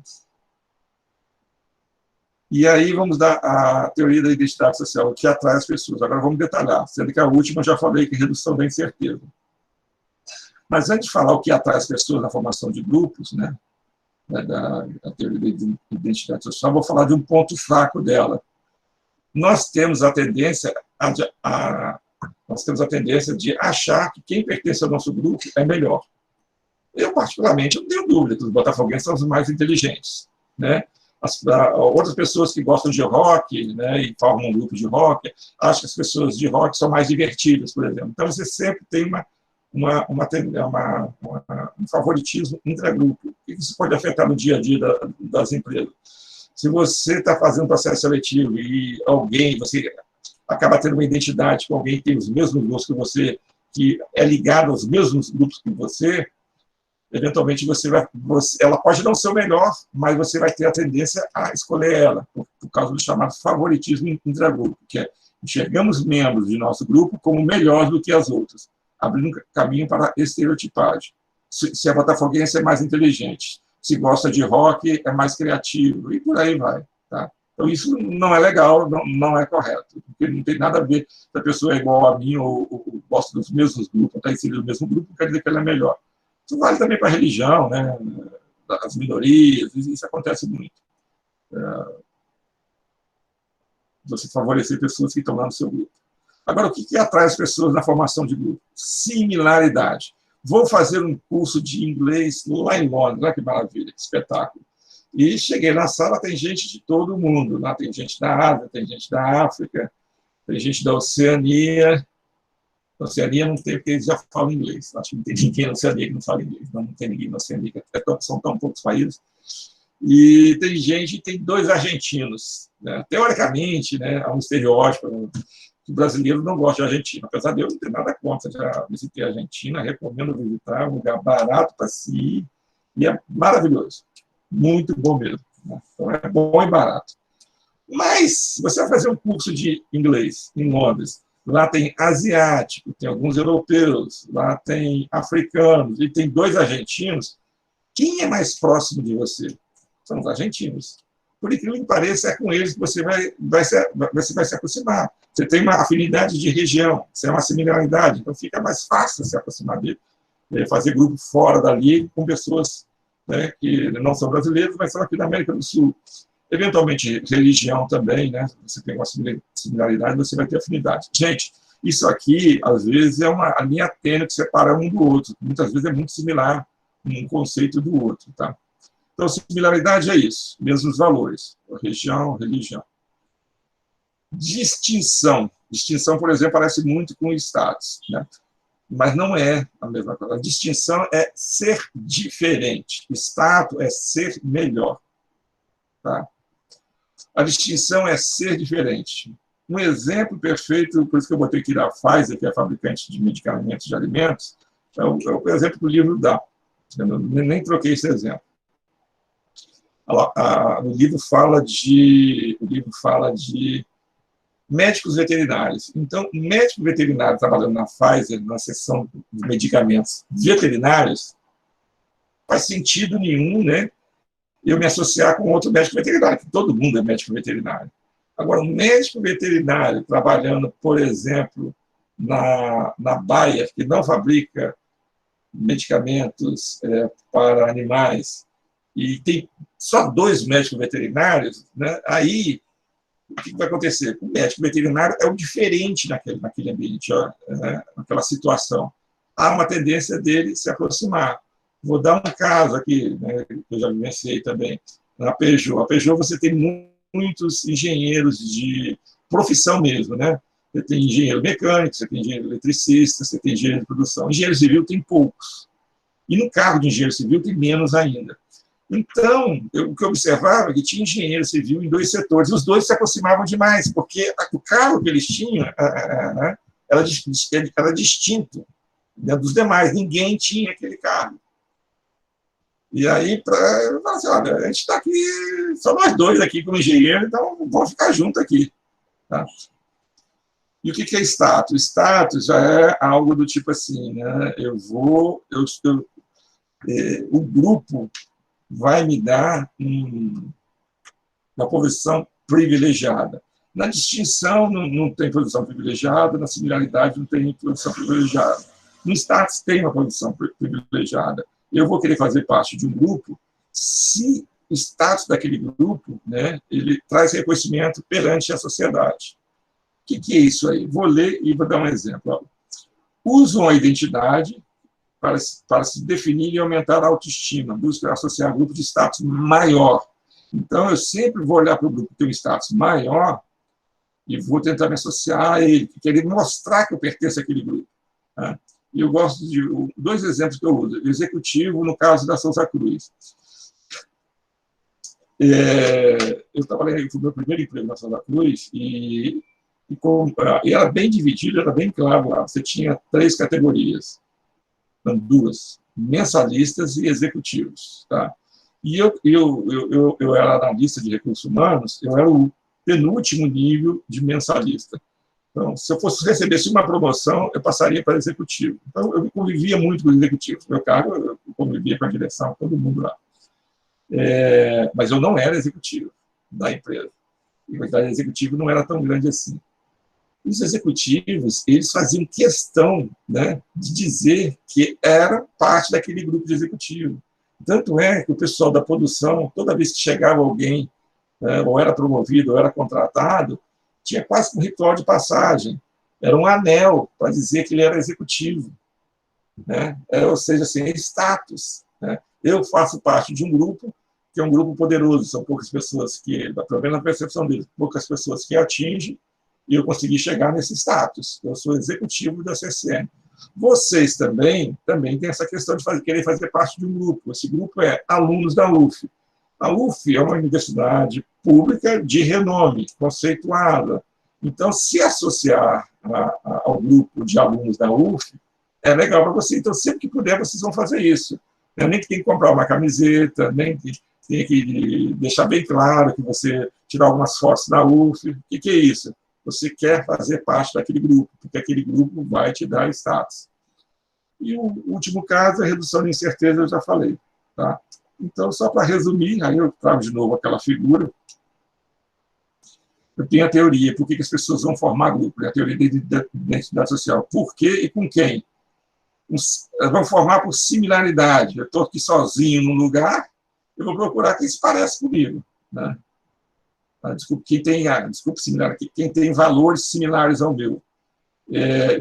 Speaker 1: E aí vamos dar a teoria da identidade social, o que atrai as pessoas. Agora vamos detalhar, sendo que a última eu já falei que é redução da incerteza. Mas antes de falar o que atrai as pessoas na formação de grupos, né? Da teoria da identidade social, vou falar de um ponto fraco dela. Nós temos a tendência de achar que quem pertence ao nosso grupo é melhor. Eu, particularmente, não tenho dúvida que os botafoguenses são os mais inteligentes. Né? Outras pessoas que gostam de rock, né, e formam um grupo de rock, acham que as pessoas de rock são mais divertidas, por exemplo. Então, você sempre tem um favoritismo intragrupo. Isso pode afetar no dia a dia das empresas. Se você está fazendo um processo seletivo e você acaba tendo uma identidade com alguém que tem os mesmos gostos que você, que é ligado aos mesmos grupos que você, eventualmente ela pode não ser o melhor, mas você vai ter a tendência a escolher ela, por causa do chamado favoritismo intragrupo, que é enxergamos membros de nosso grupo como melhores do que as outras, abrindo caminho para a estereotipagem. Se a botafoguense é mais inteligente, se gosta de rock, é mais criativo, e por aí vai. Tá? Então, isso não é legal, não é correto, porque não tem nada a ver se a pessoa é igual a mim ou gosta dos mesmos grupos, está inserido no mesmo grupo, quer dizer que ela é melhor. Isso vale também para a religião, né? As minorias, isso acontece muito. você favorecer pessoas que estão lá no seu grupo. Agora, o que atrai as pessoas na formação de grupo? Similaridade. Vou fazer um curso de inglês lá em Londres, olha que maravilha, que espetáculo. E cheguei na sala, tem gente de todo mundo, lá tem gente da Ásia, tem gente da África, tem gente da Oceania. Na Oceania não tem, porque eles já falam inglês. Acho que não tem ninguém na Oceania que não fala inglês. Não tem ninguém na Oceania, são tão poucos países. E tem gente, tem 2 argentinos. Né? Teoricamente, né, há um estereótipo, que o brasileiro não gosta de Argentina. Apesar de eu não ter nada contra, já visitei a Argentina, recomendo visitar, um lugar barato para se ir, e é maravilhoso. Muito bom mesmo. Né? Então, é bom e barato. Mas, você vai fazer um curso de inglês em Londres, lá tem asiático, tem alguns europeus, lá tem africanos, e tem 2 argentinos, quem é mais próximo de você? São os argentinos. Por incrível que pareça, é com eles que você vai se aproximar. Você tem uma afinidade de região, você é uma similaridade, então fica mais fácil se aproximar dele, fazer grupo fora dali com pessoas, né, que não são brasileiros, mas são aqui da América do Sul. Eventualmente, religião também, né? Você tem uma similaridade, você vai ter afinidade. Gente, isso aqui, às vezes, é uma linha tênue que separa um do outro. Muitas vezes é muito similar um conceito do outro, tá? Então, similaridade é isso, mesmos valores, região, religião. Distinção. Distinção, por exemplo, parece muito com status, né? Mas não é a mesma coisa. A distinção é ser diferente. Status é ser melhor. Tá? A distinção é ser diferente. Um exemplo perfeito, por isso que eu botei aqui da Pfizer, que é a fabricante de medicamentos de alimentos, é o exemplo do livro dá. Eu nem troquei esse exemplo. O livro fala de médicos veterinários. Então, médico veterinário trabalhando na Pfizer, na seção de medicamentos veterinários, faz sentido nenhum, né, eu me associar com outro médico veterinário, que todo mundo é médico veterinário. Agora, um médico veterinário trabalhando, por exemplo, na Bayer, que não fabrica medicamentos para animais, e tem só 2 médicos veterinários, né? Aí, o que vai acontecer? O médico veterinário é o diferente naquele ambiente, né? Naquela situação. Há uma tendência dele se aproximar. Vou dar um caso aqui, né, que eu já vivenciei também, na Peugeot. A Peugeot, você tem muitos engenheiros de profissão mesmo, né? Você tem engenheiro mecânico, você tem engenheiro eletricista, você tem engenheiro de produção. Engenheiro civil tem poucos. E no cargo de engenheiro civil tem menos ainda. Então, o que eu observava é que tinha engenheiro civil em 2 setores. Os 2 se aproximavam demais, porque o cargo que eles tinham era distinto, né, dos demais. Ninguém tinha aquele cargo. E aí, eu falei assim, olha, a gente está aqui, só nós 2 aqui como engenheiro, então vamos ficar juntos aqui. Tá? E o que é status? Status já é algo do tipo assim, né? O grupo vai me dar uma posição privilegiada. Na distinção não tem posição privilegiada, na similaridade não tem posição privilegiada. No status tem uma posição privilegiada. Eu vou querer fazer parte de um grupo se o status daquele grupo, né, ele traz reconhecimento perante a sociedade. O que é isso aí? Vou ler e vou dar um exemplo. Usam a identidade para se definir e aumentar a autoestima, buscam associar grupo de status maior. Então, eu sempre vou olhar para o grupo que tem um status maior e vou tentar me associar a ele, querer mostrar que eu pertenço àquele grupo. Tá? E eu gosto de 2 exemplos que eu uso. Executivo, no caso da Souza Cruz. Eu trabalhei, foi o meu primeiro emprego na Souza Cruz, e era bem dividido, era bem claro lá. Você tinha 3 categorias, 2, mensalistas e executivos. Tá? E eu era analista de recursos humanos, eu era o penúltimo nível de mensalista. Então, se eu recebesse uma promoção, eu passaria para executivo. Então, eu convivia muito com os executivos. Meu cargo, eu convivia com a direção, todo mundo lá. Mas eu não era executivo da empresa. E a quantidade de executivo não era tão grande assim. Os executivos, eles faziam questão, né, de dizer que era parte daquele grupo de executivo. Tanto é que o pessoal da produção, toda vez que chegava alguém, né, ou era promovido, ou era contratado, tinha quase um ritual de passagem, era um anel para dizer que ele era executivo, né? Ou seja, assim, é status, né? Eu faço parte de um grupo que é um grupo poderoso, são poucas pessoas que, pelo menos na percepção deles, poucas pessoas que atingem, e eu consegui chegar nesse status. Eu sou executivo da CCM. Vocês também têm essa questão de querer fazer parte de um grupo. Esse grupo é alunos da UF. A UF é uma universidade pública de renome, conceituada. Então, se associar ao grupo de alunos da UF, é legal para você. Então, sempre que puder, vocês vão fazer isso. Nem que tem que comprar uma camiseta, nem que tem que deixar bem claro que você tirar algumas fotos da UF. O que é isso? Você quer fazer parte daquele grupo, porque aquele grupo vai te dar status. E o último caso é a redução de incerteza, eu já falei. Tá? Então, só para resumir, aí eu trago de novo aquela figura. Eu tenho a teoria, por que as pessoas vão formar grupo, a teoria da identidade social. Por quê e com quem? Vão formar por similaridade. Eu estou aqui sozinho num lugar, eu vou procurar quem se parece comigo. Né? Quem tem valores similares ao meu.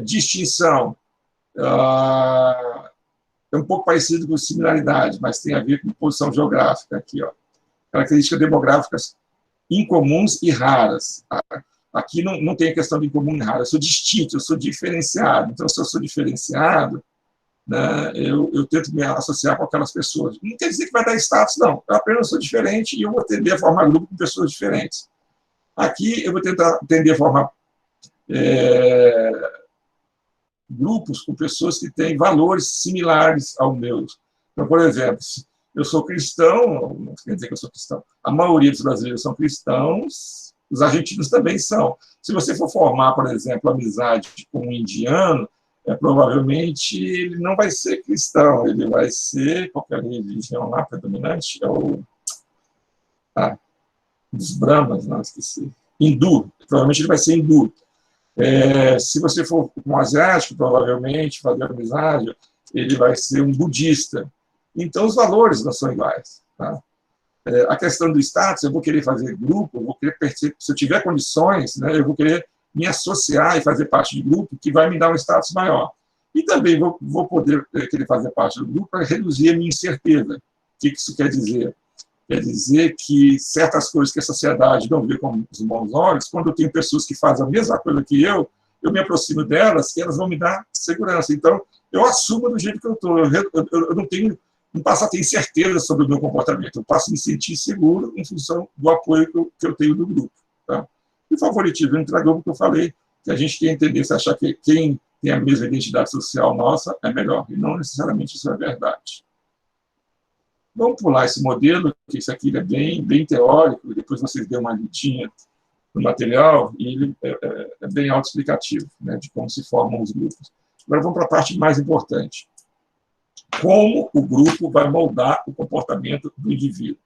Speaker 1: Distinção. É um pouco parecido com similaridade, mas tem a ver com posição geográfica aqui, ó. Características demográficas incomuns e raras. Aqui não tem a questão de incomum e raro, eu sou distinto, eu sou diferenciado. Então, se eu sou diferenciado, né, eu tento me associar com aquelas pessoas. Não quer dizer que vai dar status, não. Eu apenas sou diferente e eu vou tender a formar grupo com pessoas diferentes. Aqui, eu vou tender a formar grupos com pessoas que têm valores similares aos meus. Então, por exemplo, eu sou cristão, não quer dizer que eu sou cristão, a maioria dos brasileiros são cristãos, os argentinos também são. Se você for formar, por exemplo, amizade com um indiano, provavelmente ele não vai ser cristão, ele vai ser, qual é a religião lá predominante? É o dos Brahmas, não esqueci. Hindu, provavelmente ele vai ser hindu. Se você for com um asiático, provavelmente, fazer amizade, ele vai ser um budista. Então, os valores não são iguais. Tá? A questão do status, eu vou querer fazer grupo, se eu tiver condições, né, eu vou querer me associar e fazer parte de grupo que vai me dar um status maior. E também vou poder querer fazer parte do grupo para reduzir a minha incerteza. O que isso quer dizer? Quer dizer que certas coisas que a sociedade não vê com os bons olhos, quando eu tenho pessoas que fazem a mesma coisa que eu me aproximo delas e elas vão me dar segurança. Então, eu assumo do jeito que eu estou. Eu não passo a ter certeza sobre o meu comportamento, eu passo a me sentir seguro em função do apoio que eu tenho do grupo. Tá? E o favoritismo entre a grupo que eu falei, que a gente tem a tendência a achar que quem tem a mesma identidade social nossa é melhor, e não necessariamente isso é verdade. Vamos pular esse modelo, que isso aqui é bem teórico, depois vocês dêem uma lidinha no material, e ele é bem autoexplicativo, né, de como se formam os grupos. Agora vamos para a parte mais importante. Como o grupo vai moldar o comportamento do indivíduo?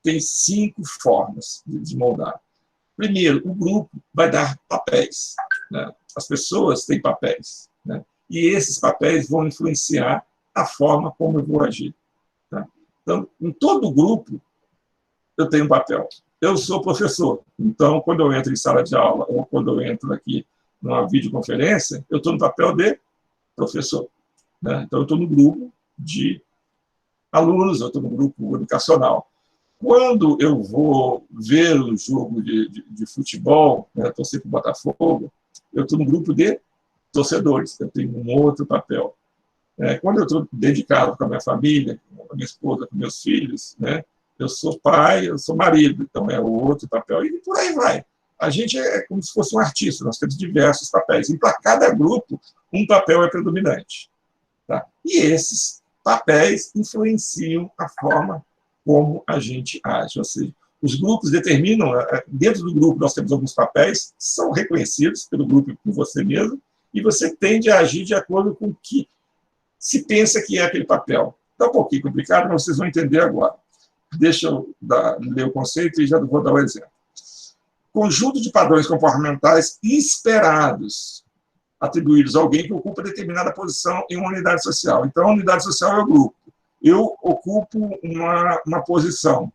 Speaker 1: Tem 5 formas de moldar. Primeiro, o grupo vai dar papéis. Né? As pessoas têm papéis. Né? E esses papéis vão influenciar a forma como eu vou agir. Tá? Então, em todo grupo, eu tenho um papel. Eu sou professor. Então, quando eu entro em sala de aula ou quando eu entro aqui numa videoconferência, eu estou no papel de professor. Né? Então, eu estou no grupo de alunos, eu estou no grupo educacional. Quando eu vou ver o jogo de futebol, né, torcer para o Botafogo, eu estou no grupo de torcedores, eu tenho um outro papel. Quando eu estou dedicado com a minha família, com a minha esposa, com meus filhos, né, eu sou pai, eu sou marido, então é o outro papel, e por aí vai. A gente é como se fosse um artista, nós temos diversos papéis, e para cada grupo, um papel é predominante. Tá? E esses papéis influenciam a forma como a gente age. Ou seja, os grupos determinam, dentro do grupo nós temos alguns papéis que são reconhecidos pelo grupo e por você mesmo, e você tende a agir de acordo com o que se pensa que é aquele papel. Está um pouquinho complicado, mas vocês vão entender agora. Deixa eu ler o conceito e já vou dar o exemplo. Conjunto de padrões comportamentais esperados, atribuídos a alguém que ocupa determinada posição em uma unidade social. Então, a unidade social é o grupo. Eu ocupo uma posição.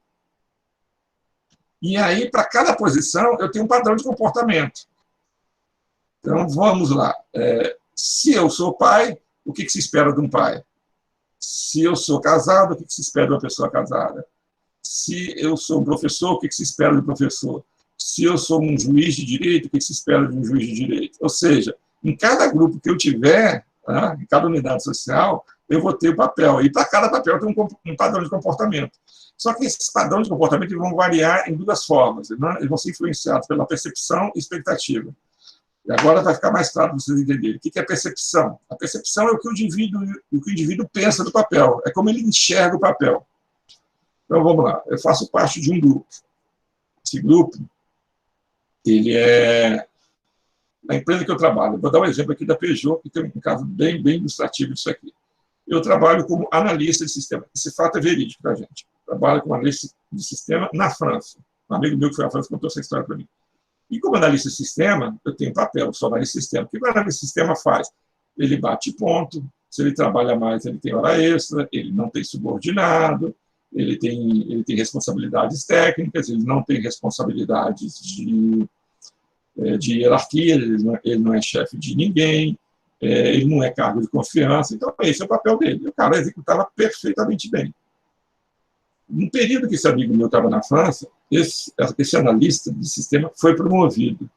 Speaker 1: E aí, para cada posição, eu tenho um padrão de comportamento. Então, vamos lá. Se eu sou pai, o que se espera de um pai? Se eu sou casado, o que se espera de uma pessoa casada? Se eu sou um professor, o que se espera de um professor? Se eu sou um juiz de direito, o que se espera de um juiz de direito? Ou seja, em cada grupo que eu tiver, em cada unidade social, eu vou ter o papel. E para cada papel tem um padrão de comportamento. Só que esses padrões de comportamento vão variar em duas formas. Eles vão ser influenciados pela percepção e expectativa. E agora vai ficar mais claro para vocês entenderem. O que é percepção? A percepção é o que o indivíduo pensa do papel. É como ele enxerga o papel. Então, vamos lá. Eu faço parte de um grupo. Esse grupo, ele é a empresa que eu trabalho. Vou dar um exemplo aqui da Peugeot, que tem um caso bem ilustrativo disso aqui. Eu trabalho como analista de sistema. Esse fato é verídico para a gente. Trabalho como analista de sistema na França. Um amigo meu que foi à França contou essa história para mim. E como analista de sistema, eu tenho papel, sou analista de sistema. O que o analista de sistema faz? Ele bate ponto, se ele trabalha mais, ele tem hora extra, ele não tem subordinado, ele tem responsabilidades técnicas, ele não tem responsabilidades de hierarquia, ele não é chefe de ninguém, ele não é cargo de confiança. Então, esse é o papel dele. O cara executava perfeitamente bem. No período que esse amigo meu estava na França, esse analista de sistema foi promovido.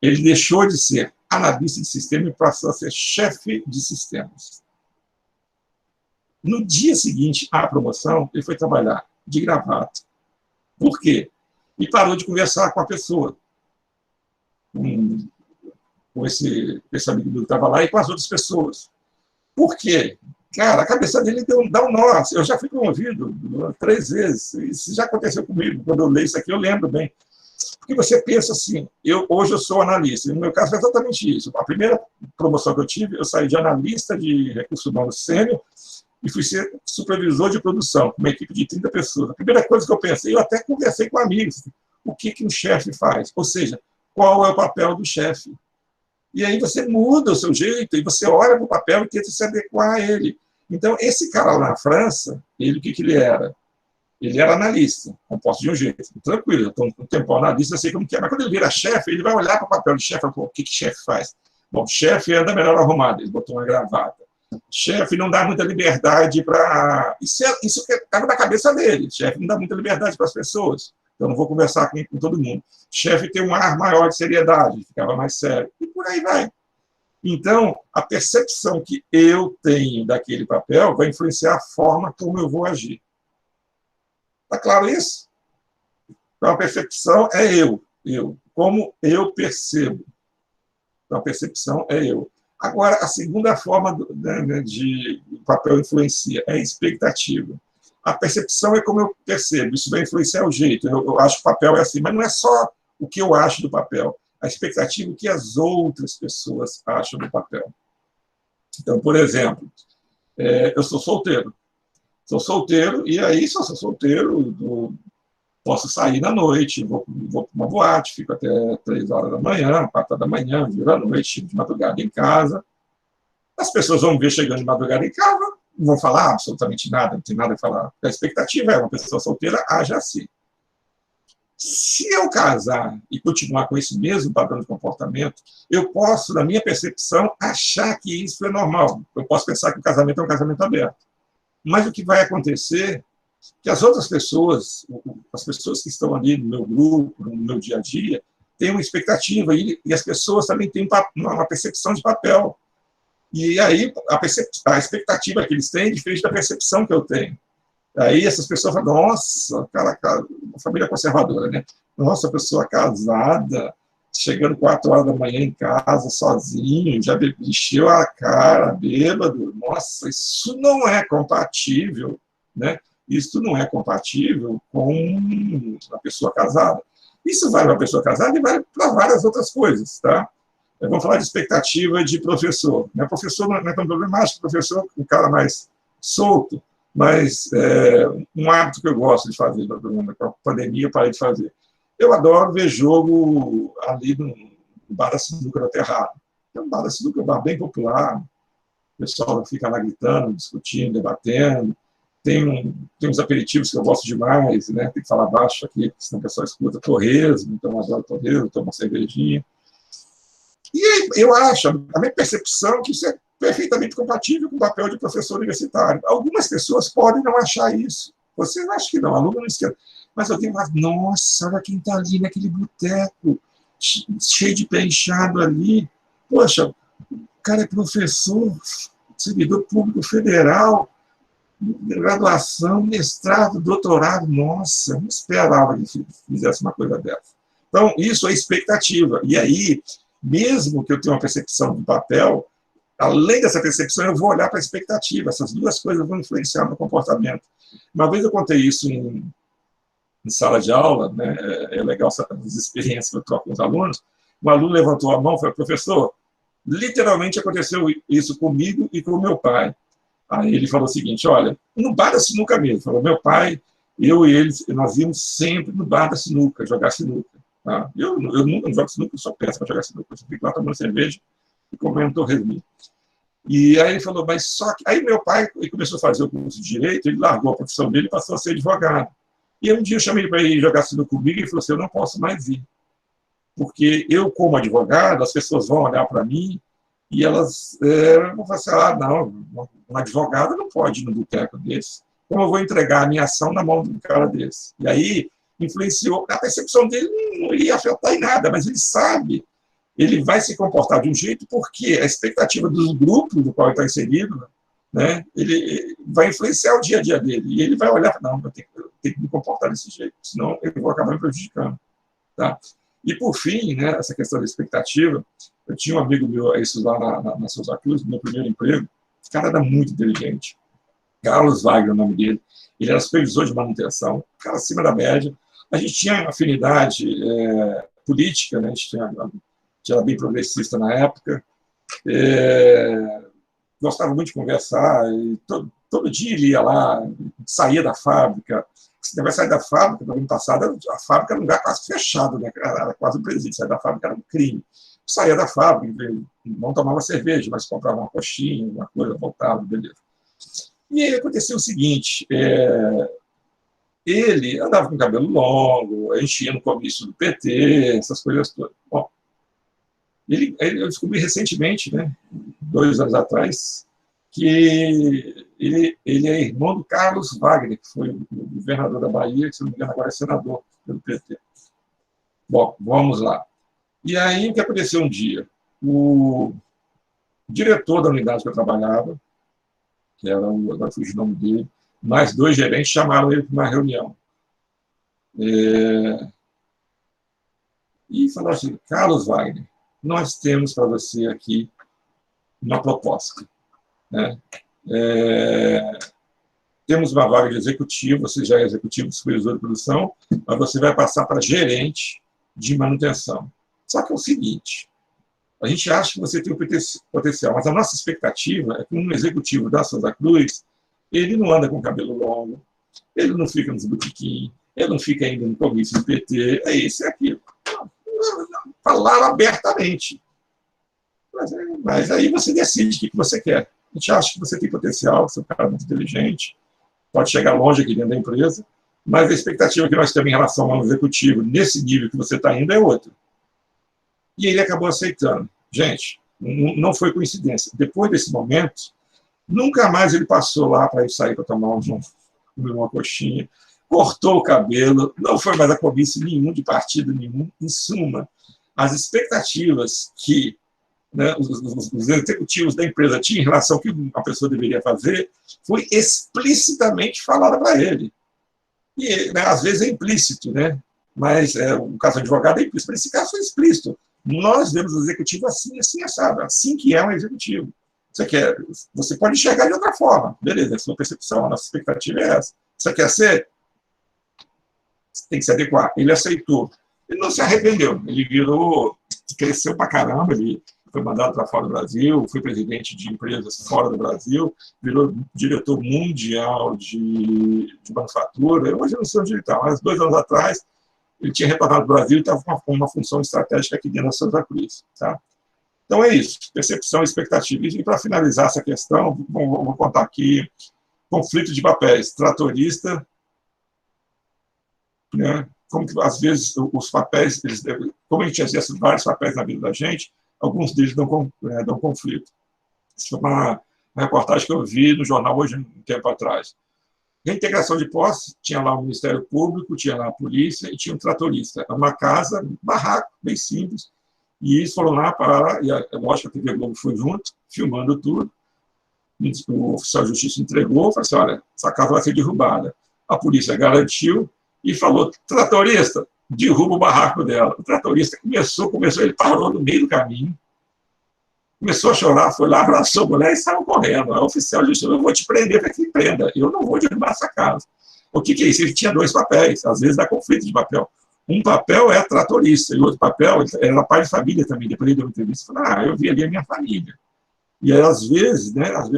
Speaker 1: Ele deixou de ser analista de sistema e passou a ser chefe de sistemas. No dia seguinte à promoção, ele foi trabalhar de gravata. Por quê? E parou de conversar com a pessoa, com esse amigo meu que estava lá e com as outras pessoas. Por quê? Cara, a cabeça dele dá um nó. Eu já fui promovido 3 vezes. Isso já aconteceu comigo. Quando eu leio isso aqui, eu lembro bem. Porque você pensa assim, hoje eu sou analista. No meu caso, é exatamente isso. A primeira promoção que eu tive, eu saí de analista de recursos humanos sênior e fui ser supervisor de produção, com uma equipe de 30 pessoas. A primeira coisa que eu pensei, eu até conversei com amigos, o que um chefe faz? Ou seja, qual é o papel do chefe? E aí você muda o seu jeito, e você olha para o papel e tenta se adequar a ele. Então, esse cara lá na França, o que ele era? Ele era analista, composto de um jeito. Tranquilo, eu estou um tempo analista, eu sei como que é. Mas quando ele vira chefe, ele vai olhar para o papel de chefe e falar, o que chefe faz? Bom, chefe anda melhor arrumado, ele botou uma gravata. Chefe não dá muita liberdade para... Isso estava na cabeça dele. Chefe não dá muita liberdade para as pessoas. Eu não vou conversar com todo mundo. Chefe tem um ar maior de seriedade, ficava mais sério. E por aí vai. Então, a percepção que eu tenho daquele papel vai influenciar a forma como eu vou agir. Está claro isso? Então, a percepção é eu. Como eu percebo. Então, a percepção é eu. Agora, a segunda forma de papel influencia é a expectativa. A percepção é como eu percebo. Isso vai influenciar o jeito. Eu acho que o papel é assim, mas não é só o que eu acho do papel. A expectativa é o que as outras pessoas acham do papel. Então, por exemplo, eu sou solteiro. Sou solteiro, e aí, se eu sou solteiro, posso sair na noite, vou para uma boate, fico até 3 horas da manhã, 4 da manhã, viro à noite, de madrugada em casa. As pessoas vão me ver chegando de madrugada em casa, não vão falar absolutamente nada, não tem nada a falar. A expectativa é uma pessoa solteira age assim. Se eu casar e continuar com esse mesmo padrão de comportamento, eu posso, na minha percepção, achar que isso é normal. Eu posso pensar que o casamento é um casamento aberto. Mas o que vai acontecer é que as outras pessoas, as pessoas que estão ali no meu grupo, no meu dia a dia, têm uma expectativa e as pessoas também têm uma percepção de papel. E aí a expectativa que eles têm é diferente da percepção que eu tenho. Aí essas pessoas falam, nossa, cara, uma família conservadora, né? Nossa, pessoa casada, chegando 4 horas da manhã em casa, sozinho, já encheu a cara, bêbado. Nossa, isso não é compatível, né? Isso não é compatível com uma pessoa casada. Isso vale para uma pessoa casada e vale para várias outras coisas, tá? Vamos falar de expectativa de professor. Né? Professor não é tão problemático, professor é um cara mais solto, mas um hábito que eu gosto de fazer, com a pandemia eu parei de fazer. Eu adoro ver jogo ali no bar da Sinuca da Terrada. É um bar da Sinuca, um bar bem popular, o pessoal fica lá gritando, discutindo, debatendo. tem uns aperitivos que eu gosto demais, né? Tem que falar baixo aqui, senão o pessoal escuta. Torresmo, então eu adoro torresmo, tomo uma cervejinha. E eu acho, a minha percepção, que isso é perfeitamente compatível com o papel de professor universitário. Algumas pessoas podem não achar isso. Você acha que não, aluno não esquece. Mas alguém fala, nossa, olha quem está ali naquele boteco, cheio de pé inchado ali. Poxa, o cara é professor, servidor público federal, graduação, mestrado, doutorado. Nossa, eu não esperava que fizesse uma coisa dessa. Então, isso é expectativa. E aí, mesmo que eu tenha uma percepção do papel, além dessa percepção, eu vou olhar para a expectativa. Essas duas coisas vão influenciar no comportamento. Uma vez eu contei isso em sala de aula, né? É legal as experiências que eu troco com os alunos. Um aluno levantou a mão e falou, professor, literalmente aconteceu isso comigo e com o meu pai. Aí ele falou o seguinte, olha, no bar da sinuca mesmo. Falou, meu pai, eu e ele, nós íamos sempre no bar da sinuca, jogar sinuca. Tá? Eu nunca jogo sinuca, eu sou péssimo para jogar sinuca. Eu fico lá tomando cerveja e comendo torresminho. E aí ele falou, mas só que... Aí meu pai ele começou a fazer o curso de Direito, ele largou a profissão dele e passou a ser advogado. E um dia eu chamei ele para ir jogar sinuca comigo e ele falou assim, eu não posso mais ir. Porque eu, como advogado, as pessoas vão olhar para mim e elas vão falar, não, um advogado não pode ir no boteco desse. Como eu vou entregar a minha ação na mão de um cara desse? E aí influenciou, a percepção dele não ia afetar em nada, mas ele sabe, ele vai se comportar de um jeito porque a expectativa dos grupos do qual ele está inserido, né, ele vai influenciar o dia a dia dele. E ele vai olhar, não, eu tenho que me comportar desse jeito, senão eu vou acabar me prejudicando. Tá? E, por fim, né, essa questão da expectativa, eu tinha um amigo meu, isso lá na Souza Cruz, no meu primeiro emprego, o cara era muito inteligente. Carlos Wagner, o nome dele. Ele era supervisor de manutenção, cara acima da média. A gente tinha afinidade política, né? A gente era bem progressista na época. Gostava muito de conversar. E todo dia ele ia lá, saía da fábrica. Você vai sair da fábrica, no ano passado, a fábrica era um lugar quase fechado, né? Era quase um presídio. Sair da fábrica era um crime. Saía da fábrica, não tomava cerveja, mas comprava uma coxinha, uma coisa, voltava, beleza. E aí aconteceu o seguinte, ele andava com cabelo longo, enchia no comício do PT, essas coisas todas. Bom, eu descobri recentemente, né, 2 anos atrás, que ele é irmão do Carlos Wagner, que foi o governador da Bahia, que, se não me engano, agora é senador pelo PT. Bom, vamos lá. E aí, o que aconteceu um dia? O diretor da unidade que eu trabalhava, que era agora fugiu o nome dele, mais 2 gerentes chamaram ele para uma reunião. E falaram assim, Carlos Wagner, nós temos para você aqui uma proposta. Né? Temos uma vaga de executivo, você já é executivo, supervisor de produção, mas você vai passar para gerente de manutenção. Só que é o seguinte, a gente acha que você tem o potencial, mas a nossa expectativa é que um executivo da Souza Cruz, ele não anda com cabelo longo, ele não fica nos botequins, ele não fica indo no comício do PT, é isso e aquilo. Falaram abertamente. Mas aí você decide o que você quer. A gente acha que você tem potencial, você é um cara muito inteligente, pode chegar longe aqui dentro da empresa, mas a expectativa que nós temos em relação ao executivo, nesse nível que você está indo, é outra. E ele acabou aceitando. Gente, não foi coincidência. Depois desse momento, nunca mais ele passou lá para ir sair para tomar uma coxinha, cortou o cabelo, não foi mais a comício nenhum, de partido nenhum. Em suma, as expectativas que, né, os executivos da empresa tinham em relação ao que uma pessoa deveria fazer, foi explicitamente falada para ele. E, né, às vezes é implícito, né? Mas o caso do advogado é implícito. Mas esse caso foi explícito. Nós vemos o executivo assim, assim, assado. Assim que é um executivo. Você pode enxergar de outra forma. Beleza, é a sua percepção, a nossa expectativa é essa. Você quer ser? Você tem que se adequar. Ele aceitou. Ele não se arrependeu. Ele cresceu pra caramba, ele foi mandado para fora do Brasil, foi presidente de empresas fora do Brasil, virou diretor mundial de manufatura. Hoje eu não sei onde ele está, mas 2 anos atrás ele tinha retornado ao Brasil e estava com uma função estratégica aqui dentro da Souza Cruz. Tá? Então é isso, percepção e expectativa. E para finalizar essa questão, vou contar aqui conflito de papéis, tratorista, né? Como que, às vezes, os papéis, como a gente exerce vários papéis na vida da gente, alguns deles dão conflito. Isso foi uma reportagem que eu vi no jornal hoje, um tempo atrás. Reintegração de posse, tinha lá o Ministério Público, tinha lá a polícia e tinha um tratorista. Era uma casa, um barraco, bem simples, e eles foram lá para, e lógico que a TV Globo foi junto, filmando tudo. O oficial de justiça entregou, falou assim, olha, essa casa vai ser derrubada. A polícia garantiu e falou, tratorista, derruba o barraco dela. O tratorista começou, ele parou no meio do caminho, começou a chorar, foi lá, abraçou a mulher e saiu correndo. O oficial de justiça, eu vou te prender para que prenda, eu não vou derrubar essa casa. O que é isso? Ele tinha dois papéis, às vezes dá conflito de papel. Um papel é tratorista, e o outro papel era pai de família também. Depois ele deu uma entrevista e falou, eu vi ali a minha família. E aí, às vezes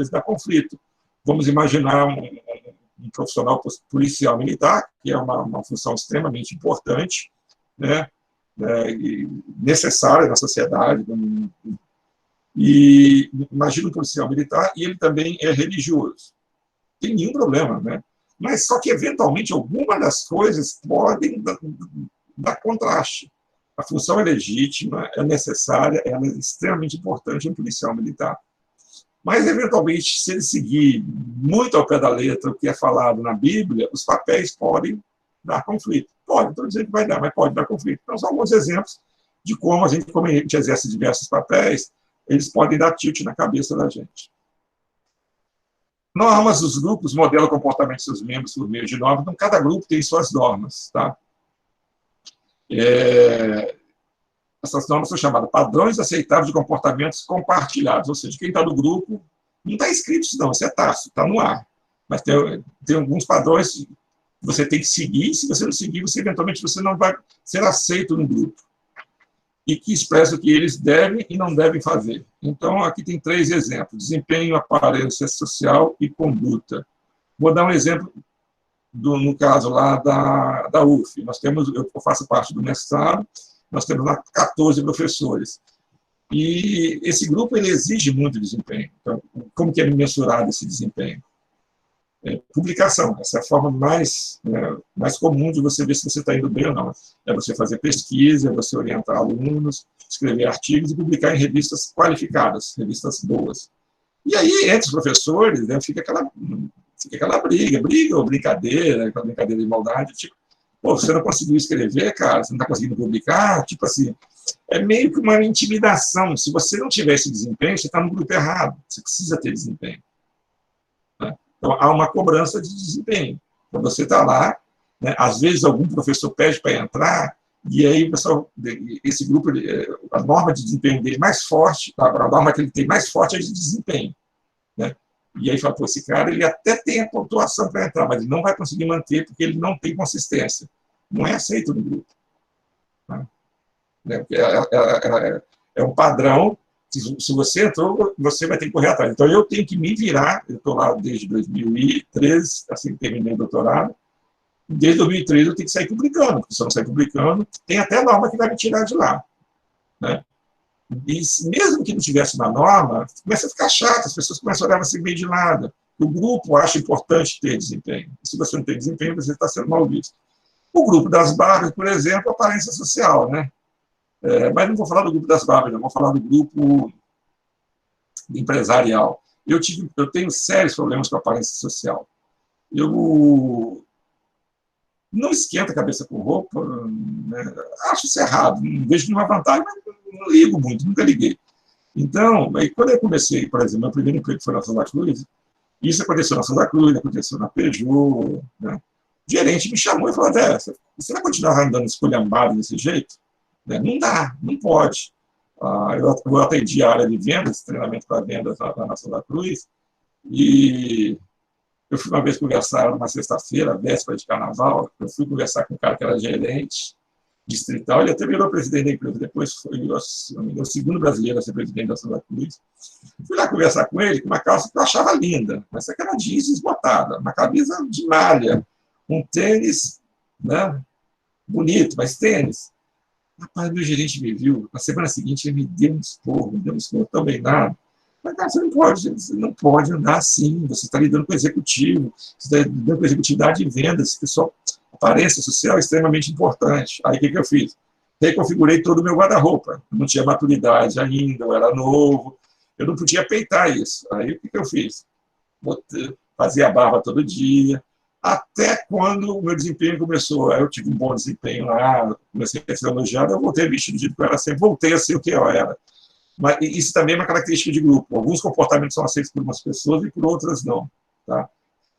Speaker 1: dá conflito. Vamos imaginar um profissional policial militar, que é uma função extremamente importante, né, e necessária na sociedade. E imagina um policial militar, e ele também é religioso. Não tem nenhum problema, né? Mas só que, eventualmente, algumas das coisas podem dar contraste. A função é legítima, é necessária, ela é extremamente importante em um policial militar. Mas, eventualmente, se ele seguir muito ao pé da letra o que é falado na Bíblia, os papéis podem dar conflito. Pode, estou dizendo que vai dar, mas pode dar conflito. Então, são alguns exemplos de como a gente exerce diversos papéis, eles podem dar tilt na cabeça da gente. Normas dos grupos modelam o comportamento de seus membros por meio de normas. Então, cada grupo tem suas normas. Tá? Essas normas são chamadas padrões aceitáveis de comportamentos compartilhados, ou seja, quem está no grupo não está escrito isso não, isso é tácito, está no ar. Mas tem alguns padrões que você tem que seguir, se você não seguir, eventualmente você não vai ser aceito no grupo. E que expressa o que eles devem e não devem fazer. Então, aqui tem 3 exemplos: desempenho, aparência social e conduta. Vou dar um exemplo, no caso lá da UF. Eu faço parte do mestrado, nós temos lá 14 professores. E esse grupo ele exige muito desempenho. Então, como que é mensurado esse desempenho? Publicação, essa é a forma mais comum de você ver se você está indo bem ou não. É você fazer pesquisa, é você orientar alunos, escrever artigos e publicar em revistas qualificadas, revistas boas. E aí, entre os professores, fica aquela briga ou brincadeira, aquela brincadeira de maldade, tipo, pô, você não conseguiu escrever, cara, você não está conseguindo publicar, tipo assim, é meio que uma intimidação. Se você não tiver esse desempenho, você está no grupo errado, você precisa ter desempenho. Então, há uma cobrança de desempenho. Então, você está lá, às vezes algum professor pede para entrar, e aí o pessoal, esse grupo, a norma de desempenho dele mais forte, a norma que ele tem mais forte é de desempenho. Né? E aí fala, pô, esse cara ele até tem a pontuação para entrar, mas ele não vai conseguir manter porque ele não tem consistência. Não é aceito no grupo. Né? É um padrão. Se você entrou, você vai ter que correr atrás. Então, eu tenho que me virar. Eu estou lá desde 2013, assim que terminei o doutorado. Desde 2013, eu tenho que sair publicando, porque se eu não sair publicando, tem até norma que vai me tirar de lá. Né? E mesmo que não tivesse uma norma, começa a ficar chato, as pessoas começam a olhar você meio de lado. O grupo acha importante ter desempenho. Se você não tem desempenho, você está sendo mal visto. O grupo das Barbies, por exemplo, aparência social, né? Mas não vou falar do grupo das Barbies, não vou falar do grupo empresarial. Eu tenho sérios problemas com a aparência social. Eu não esquento a cabeça com roupa, né? Acho isso errado, não vejo nenhuma vantagem, mas não ligo muito, nunca liguei. Então, aí, quando eu comecei, por exemplo, meu primeiro emprego foi na Santa Cruz, isso aconteceu na Santa Cruz, aconteceu na Peugeot, né? O gerente me chamou e falou, você vai continuar andando esculhambado desse jeito? Não dá, não pode. Eu atendi a área de vendas, treinamento para vendas lá na Santa Cruz, e eu fui uma vez conversar, numa sexta-feira, véspera de carnaval, eu fui conversar com um cara que era gerente distrital, ele até virou presidente da empresa, depois foi o segundo brasileiro a ser presidente da Santa Cruz. Fui lá conversar com ele com uma calça que eu achava linda, mas aquela jeans esbotada, uma camisa de malha, um tênis, né, bonito, mas tênis. Rapaz, meu gerente me viu, na semana seguinte ele me deu um esporro tão bem dado. Mas, cara, você não pode andar assim, você está lidando com o executivo, você está lidando com a executividade de vendas, pessoal, aparência social é extremamente importante. Aí, o que eu fiz? Reconfigurei todo o meu guarda-roupa. Não tinha maturidade ainda, eu era novo, eu não podia peitar isso. Aí, o que eu fiz? Fazia barba todo dia, até quando o meu desempenho começou. Aí eu tive um bom desempenho lá, comecei a ser elogiado, eu voltei vestido do que eu era sempre, voltei a ser o que eu era. Mas isso também é uma característica de grupo. Alguns comportamentos são aceitos por umas pessoas e por outras não. Tá?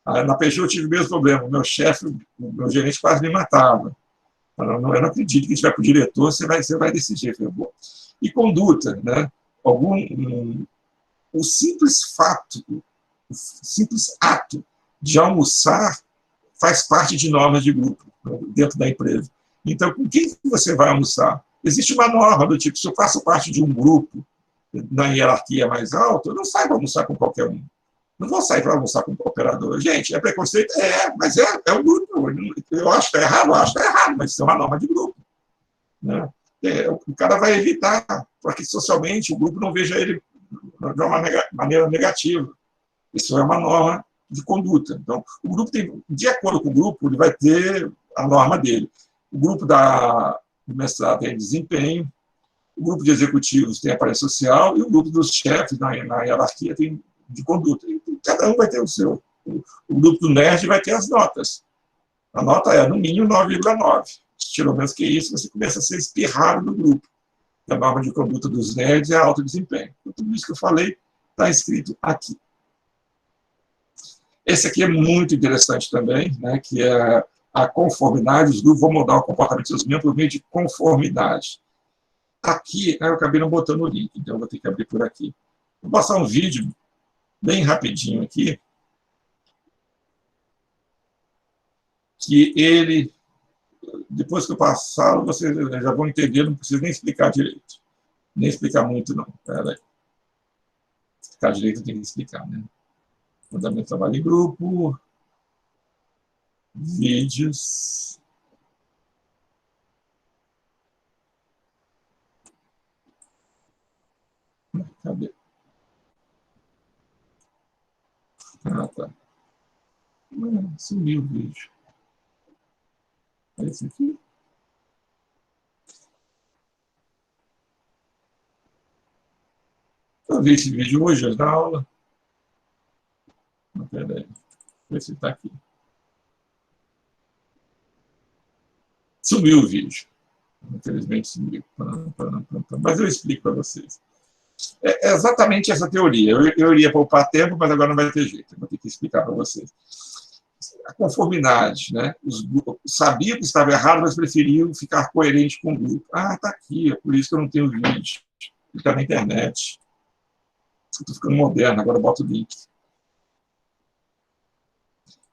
Speaker 1: Na Peugeot eu tive o mesmo problema. O meu chefe, o meu gerente quase me matava. Eu não acredito que a gente vai para o diretor, você vai desse jeito. E conduta, né? O simples fato, o simples ato de almoçar faz parte de normas de grupo dentro da empresa. Então, com quem você vai almoçar? Existe uma norma do tipo, se eu faço parte de um grupo na hierarquia mais alta, eu não saio para almoçar com qualquer um. Não vou sair para almoçar com o operador. Gente, é preconceito? Mas é um grupo. Eu acho que está errado, mas isso é uma norma de grupo. Né? O cara vai evitar, para que socialmente o grupo não veja ele de uma maneira negativa. Isso é uma norma de conduta. Então, o grupo tem, de acordo com o grupo, ele vai ter a norma dele. O grupo do mestrado tem desempenho, o grupo de executivos tem aparência social e o grupo dos chefes na hierarquia tem de conduta. E cada um vai ter o seu. O grupo do nerd vai ter as notas. A nota é, no mínimo, 9,9. Se tirou menos que isso, você começa a ser espirrado do grupo. A norma de conduta dos nerds é alto desempenho. Então, tudo isso que eu falei está escrito aqui. Esse aqui é muito interessante também, né, que é a conformidade. Os grupos vão mudar o comportamento dos seus membros por meio de conformidade. Aqui, eu acabei não botando o link, então eu vou ter que abrir por aqui. Vou passar um vídeo bem rapidinho aqui, que ele, depois que eu passar, vocês já vão entender, não preciso nem explicar direito. Nem explicar muito, não. Pera aí. Explicar direito tem que explicar, né? Fundamento de trabalho em grupo, vídeos. Cadê? Ah, tá. Sumiu o vídeo. É esse aqui? Eu vi esse vídeo hoje na aula. Peraí. Ver se está aqui. Sumiu o vídeo. Infelizmente sumiu. Mas eu explico para vocês. É exatamente essa teoria. Eu iria poupar tempo, mas agora não vai ter jeito. Eu vou ter que explicar para vocês. A conformidade, né? Os sabiam que estava errado, mas preferiam ficar coerente com o grupo. Ah, está aqui, é por isso que eu não tenho vídeo. Ele está na internet. Estou ficando moderno, agora eu boto o link.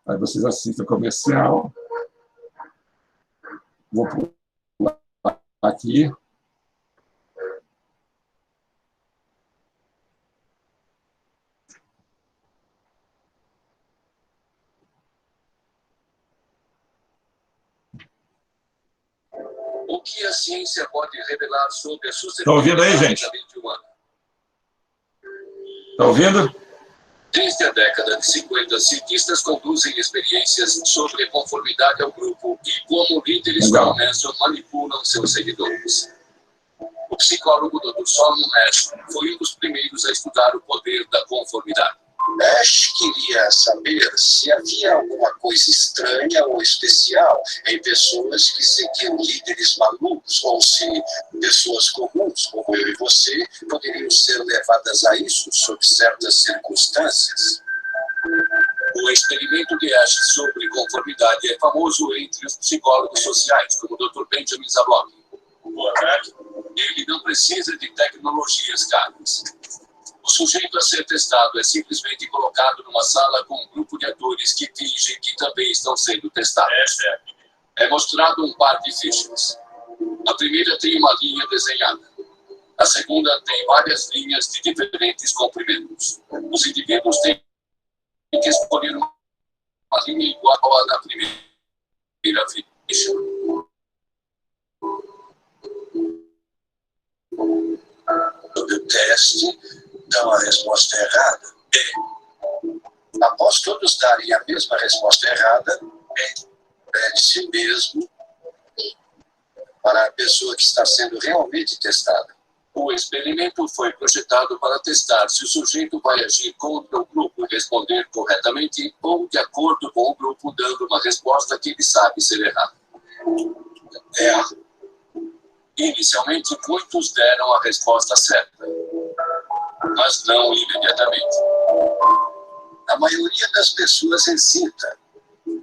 Speaker 1: Aí vocês assistem o comercial. Vou pular aqui.
Speaker 2: O que a ciência pode revelar sobre a
Speaker 1: Está ouvindo aí, gente? Está ouvindo?
Speaker 2: Desde a década de 50, cientistas conduzem experiências sobre conformidade ao grupo e como líderes como Manson manipulam seus seguidores. O psicólogo Dr. Solomon Asch foi um dos primeiros a estudar o poder da conformidade.
Speaker 3: Asch queria saber se havia alguma coisa estranha ou especial em pessoas que seguiam líderes malucos, ou se pessoas comuns, como eu e você, poderiam ser levadas a isso sob certas circunstâncias.
Speaker 2: O experimento de Asch sobre conformidade é famoso entre os psicólogos sociais, como o Dr. Benjamin Zablocki. Boa tarde. Ele não precisa de tecnologias caras. O sujeito a ser testado é simplesmente colocado numa sala com um grupo de atores que fingem que também estão sendo testados. É mostrado um par de fichas. A primeira tem uma linha desenhada. A segunda tem várias linhas de diferentes comprimentos. Os indivíduos têm que escolher uma linha igual à da primeira ficha.
Speaker 3: Sob o teste, dão a resposta errada? Após todos darem a mesma resposta errada, pede-se mesmo para a pessoa que está sendo realmente testada.
Speaker 2: O experimento foi projetado para testar se o sujeito vai agir contra o grupo e responder corretamente ou de acordo com o grupo, dando uma resposta que ele sabe ser errada. Inicialmente, muitos deram a resposta certa, mas não imediatamente.
Speaker 3: A maioria das pessoas hesita.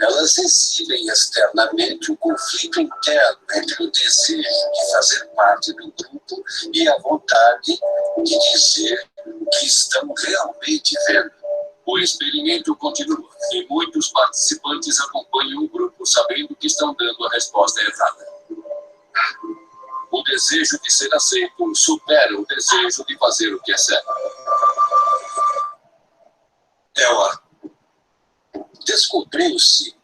Speaker 3: Elas exibem externamente o conflito interno entre o desejo de fazer parte do grupo e a vontade de dizer o que estão realmente vendo.
Speaker 2: O experimento continua e muitos participantes acompanham o grupo sabendo que estão dando a resposta errada. O desejo de ser aceito supera o desejo de fazer o que é certo.
Speaker 3: Descobriu-se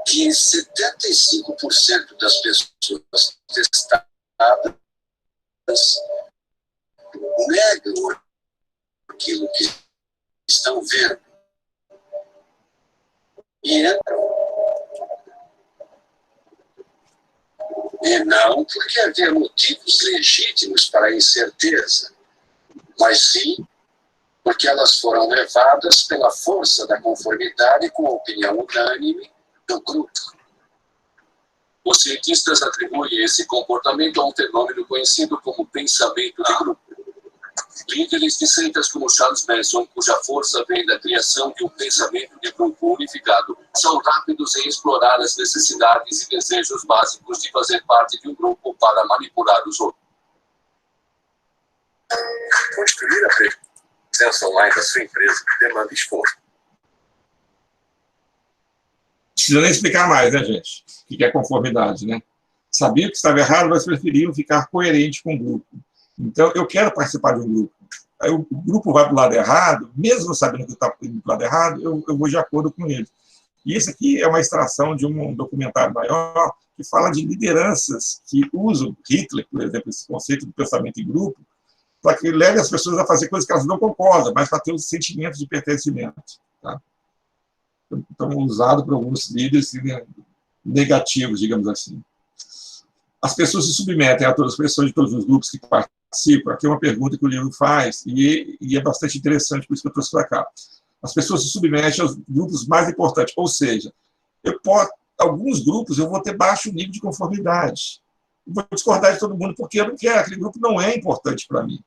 Speaker 3: que 75% das pessoas testadas negam aquilo que estão vendo e entram. E não porque havia motivos legítimos para a incerteza, mas sim porque elas foram levadas pela força da conformidade com a opinião unânime do grupo.
Speaker 2: Os cientistas atribuem esse comportamento a um fenômeno conhecido como pensamento de grupo. Líderes de seitas como Charles Manson, cuja força vem da criação de um pensamento de grupo unificado, são rápidos em explorar as necessidades e desejos básicos de fazer parte de um grupo para manipular os outros.
Speaker 4: Construir a presença online da sua empresa demanda esforço.
Speaker 1: Não precisa nem explicar mais, né, gente? O que é conformidade, né? Sabia que estava errado, mas preferiam ficar coerente com o grupo. Então, eu quero participar de um grupo. Aí o grupo vai para o lado errado, mesmo sabendo que eu estou indo para o lado errado, eu vou de acordo com ele. E isso aqui é uma extração de um documentário maior que fala de lideranças que usam Hitler, por exemplo, esse conceito do pensamento em grupo, para que leve as pessoas a fazer coisas que elas não concordam, mas para ter os sentimentos de pertencimento. Tá? Então, usado por alguns líderes negativos, digamos assim. As pessoas se submetem a todas as pressões de todos os grupos que participam. Aqui é uma pergunta que o livro faz, e é bastante interessante, por isso que eu trouxe para cá. As pessoas se submetem aos grupos mais importantes, ou seja, alguns grupos eu vou ter baixo nível de conformidade. Eu vou discordar de todo mundo, porque eu não quero, aquele grupo não é importante para mim.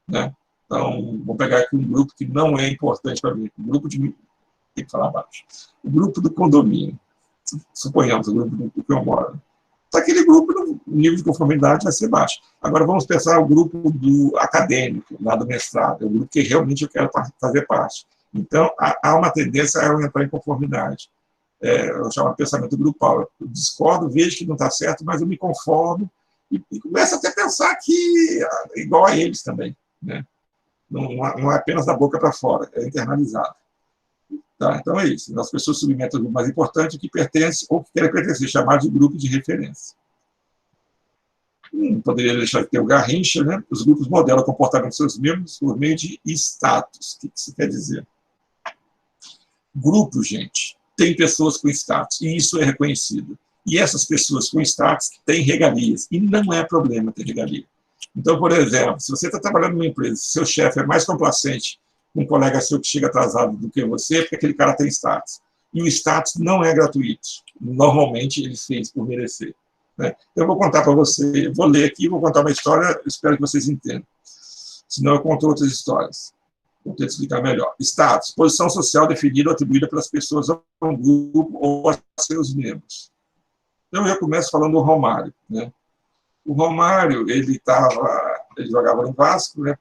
Speaker 1: Né? Então, vou pegar aqui um grupo que não é importante para mim, um grupo de... Tem que falar baixo. O grupo do condomínio. Suponhamos, o grupo do que eu moro. Aquele grupo, o nível de conformidade vai ser baixo. Agora, vamos pensar o grupo do acadêmico, lá do mestrado, é o grupo que realmente eu quero fazer parte. Então, há uma tendência a eu entrar em conformidade. Eu chamo de pensamento grupal. Eu discordo, vejo que não está certo, mas eu me conformo e começo até a pensar que é igual a eles também. Né? Não é apenas da boca para fora, é internalizado. Tá? Então é isso. As pessoas submetem ao grupo mais importante, que pertence ou que querem pertencer, chamado de grupo de referência. Poderia deixar de ter o Garrincha, né? Os grupos modelam o comportamento dos seus membros por meio de status. O que isso quer dizer? Grupo, gente, tem pessoas com status, e isso é reconhecido. E essas pessoas com status têm regalias, e não é problema ter regalia. Então, por exemplo, se você está trabalhando numa empresa, seu chefe é mais complacente um colega seu que chega atrasado do que você, porque aquele cara tem status. E o status não é gratuito. Normalmente, ele fez por merecer. Né? Eu vou contar para você, vou ler aqui, vou contar uma história, espero que vocês entendam. Senão eu conto outras histórias. Vou tentar explicar melhor. Status, posição social definida ou atribuída pelas pessoas a um grupo ou a seus membros. Então, eu já começo falando do Romário. Né? O Romário, ele jogava no Vasco, né?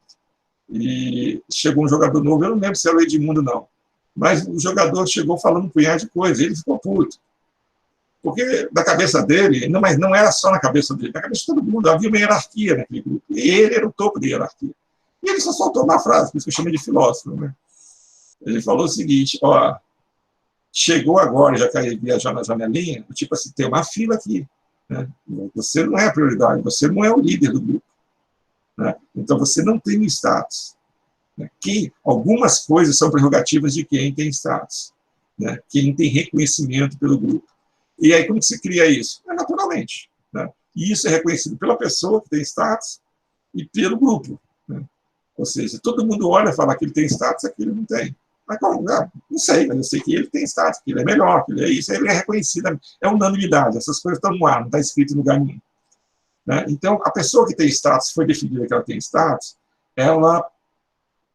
Speaker 1: E chegou um jogador novo, eu não lembro se era o Edmundo, não. Mas o jogador chegou falando um punhado de coisa, ele ficou puto. Porque na cabeça dele, mas não era só na cabeça dele, na cabeça de todo mundo, havia uma hierarquia naquele grupo. E ele era o topo da hierarquia. E ele só soltou uma frase, por isso que eu chamei de filósofo. Né? Ele falou o seguinte, ó, chegou agora, já caiu viajar na janelinha, tipo assim, tem uma fila aqui. Né? Você não é a prioridade, você não é o líder do grupo. Né? Então, você não tem o status. né, que algumas coisas são prerrogativas de quem tem status, né, quem tem reconhecimento pelo grupo. E aí, como que se cria isso? Naturalmente. Né? E isso é reconhecido pela pessoa que tem status e pelo grupo. Né? Ou seja, todo mundo olha e fala que ele tem status, aquele não tem. Mas como? Não sei, mas eu sei que ele tem status, que ele é melhor, que ele é isso, ele é reconhecido, é unanimidade, essas coisas estão no ar, não está escrito em lugar nenhum. Né? Então, a pessoa que tem status, foi definida que ela tem status, ela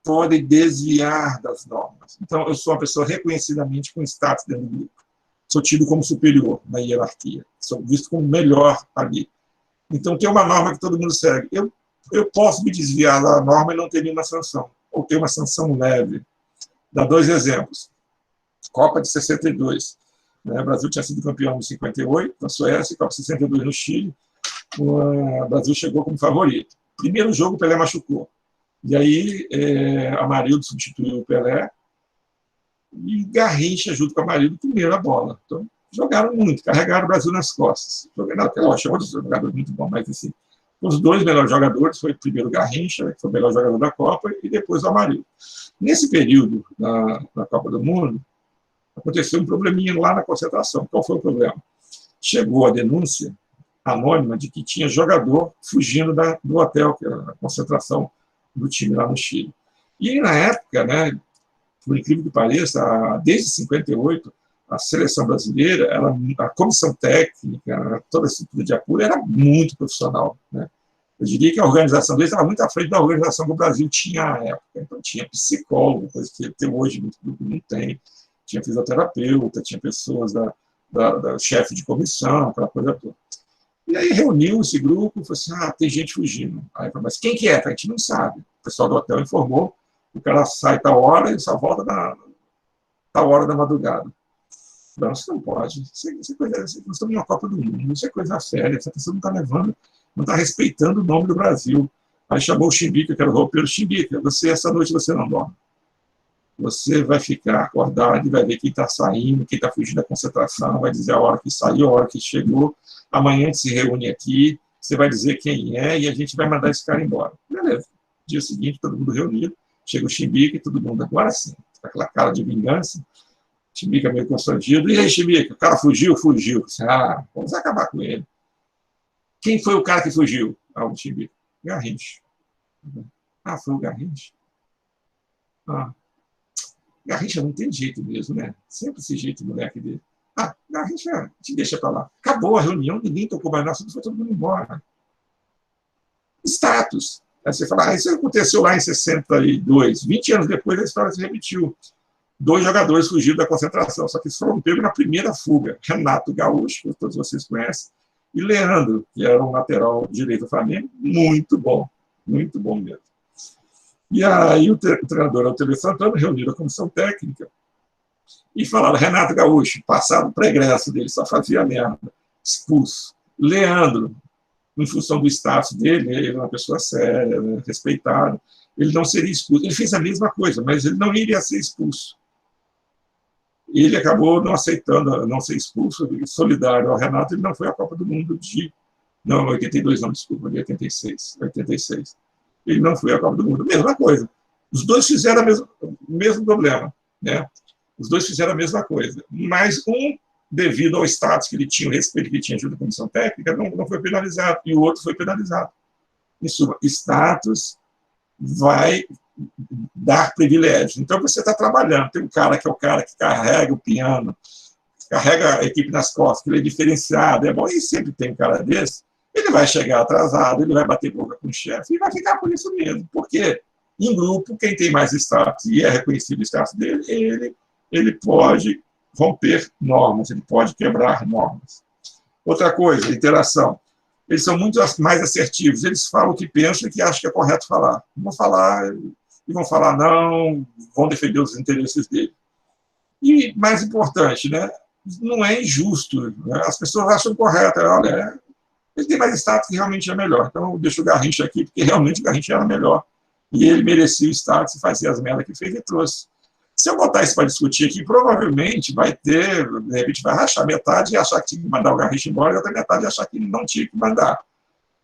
Speaker 1: pode desviar das normas. Então, eu sou uma pessoa reconhecidamente com status dentro do grupo. Sou tido como superior na hierarquia, sou visto como melhor ali. Então, tem uma norma que todo mundo segue. Eu posso me desviar da norma e não ter nenhuma sanção, ou ter uma sanção leve. Dá 2 exemplos. Copa de 62. Né? O Brasil tinha sido campeão em 58, na Suécia, Copa de 62 no Chile. O Brasil chegou como favorito. Primeiro jogo, o Pelé machucou. E aí, Amarildo substituiu o Pelé, e Garrincha, junto com o Amarildo, comeram a bola. Então, jogaram muito, carregaram o Brasil nas costas. Lógico, outros jogadores muito bons, mas assim, os 2 melhores jogadores foi primeiro Garrincha, que foi o melhor jogador da Copa, e depois o Amarildo. Nesse período, na Copa do Mundo, aconteceu um probleminha lá na concentração. Qual foi o problema? Chegou a denúncia anônima de que tinha jogador fugindo do hotel, que era a concentração do time lá no Chile. E na época, né, por incrível que pareça, desde 58, a seleção brasileira, a comissão técnica, toda a estrutura de apuro era muito profissional. Né? Eu diria que a organização deles estava muito à frente da organização que o Brasil tinha à época. Então, tinha psicólogo, coisa que até hoje muito grupo não tem, tinha fisioterapeuta, tinha pessoas da chefe de comissão, aquela coisa toda. E aí reuniu esse grupo e falou assim, tem gente fugindo. Aí falou, mas quem que é? A gente não sabe. O pessoal do hotel informou, o cara sai tal hora e só volta tal hora da madrugada. Não, isso não pode. Nós estamos em uma Copa do Mundo, isso é coisa séria, essa pessoa não está levando, não está respeitando o nome do Brasil. Aí chamou o Chimbica, que era o roupeiro, Chimbica, essa noite você não dorme. Você vai ficar acordado e vai ver quem está saindo, quem está fugindo da concentração, vai dizer a hora que saiu, a hora que chegou. Amanhã a gente se reúne aqui, você vai dizer quem é e a gente vai mandar esse cara embora. Beleza. Dia seguinte, todo mundo reunido, chega o Chimbica e todo mundo, agora sim, com aquela cara de vingança. Chimbica meio constrangido. E aí, Chimbica, o cara fugiu? Fugiu. Vamos acabar com ele. Quem foi o cara que fugiu? O Chimbica. Garrincha. Foi o Garrincha? Garrincha não tem jeito mesmo, né? Sempre esse jeito, moleque dele. Garrincha, te deixa pra lá. Acabou a reunião, ninguém tocou mais no assunto, foi todo mundo embora. Status. Aí você fala, isso aconteceu lá em 62. 20 anos depois, a história se repetiu. 2 jogadores fugiram da concentração, só que eles foram pegos na primeira fuga. Renato Gaúcho, que todos vocês conhecem, e Leandro, que era um lateral direito do Flamengo, muito bom mesmo. E aí o treinador Altemir Santana reuniu a comissão técnica e falaram, Renato Gaúcho, passado o pregresso dele, só fazia merda, expulso. Leandro, em função do status dele, ele é uma pessoa séria, né, respeitada, ele não seria expulso. Ele fez a mesma coisa, mas ele não iria ser expulso. Ele acabou não aceitando não ser expulso, solidário ao Renato, ele não foi à Copa do Mundo Não, 82 não, desculpa, de 86. Ele não foi à Copa do Mundo. Mesma coisa. Os dois fizeram o mesmo problema. Né? Os dois fizeram a mesma coisa. Mas devido ao status que ele tinha, o respeito que ele tinha junto à comissão técnica, não foi penalizado. E o outro foi penalizado. Em suma, status vai dar privilégios. Então, você está trabalhando. Tem um cara que é o cara que carrega o piano, carrega a equipe nas costas, que ele é diferenciado, é bom, e sempre tem um cara desse, ele vai chegar atrasado, ele vai bater boca com o chefe e vai ficar por isso mesmo. Porque, em grupo, quem tem mais status e é reconhecido o status dele, ele pode romper normas, ele pode quebrar normas. Outra coisa, interação. Eles são muito mais assertivos, eles falam o que pensam e que acham que é correto falar. Vão falar e vão falar não, vão defender os interesses dele. E, mais importante, né, não é injusto, né, as pessoas acham correto, olha, ele tem mais status que realmente é melhor, então eu deixo o Garrincha aqui, porque realmente o Garrincha era melhor, e ele merecia o status e fazia as merdas que fez e trouxe. Se eu botar isso para discutir aqui, provavelmente vai ter, de repente vai rachar metade e achar que tinha que mandar o Garrincha embora, e outra metade achar que não tinha que mandar.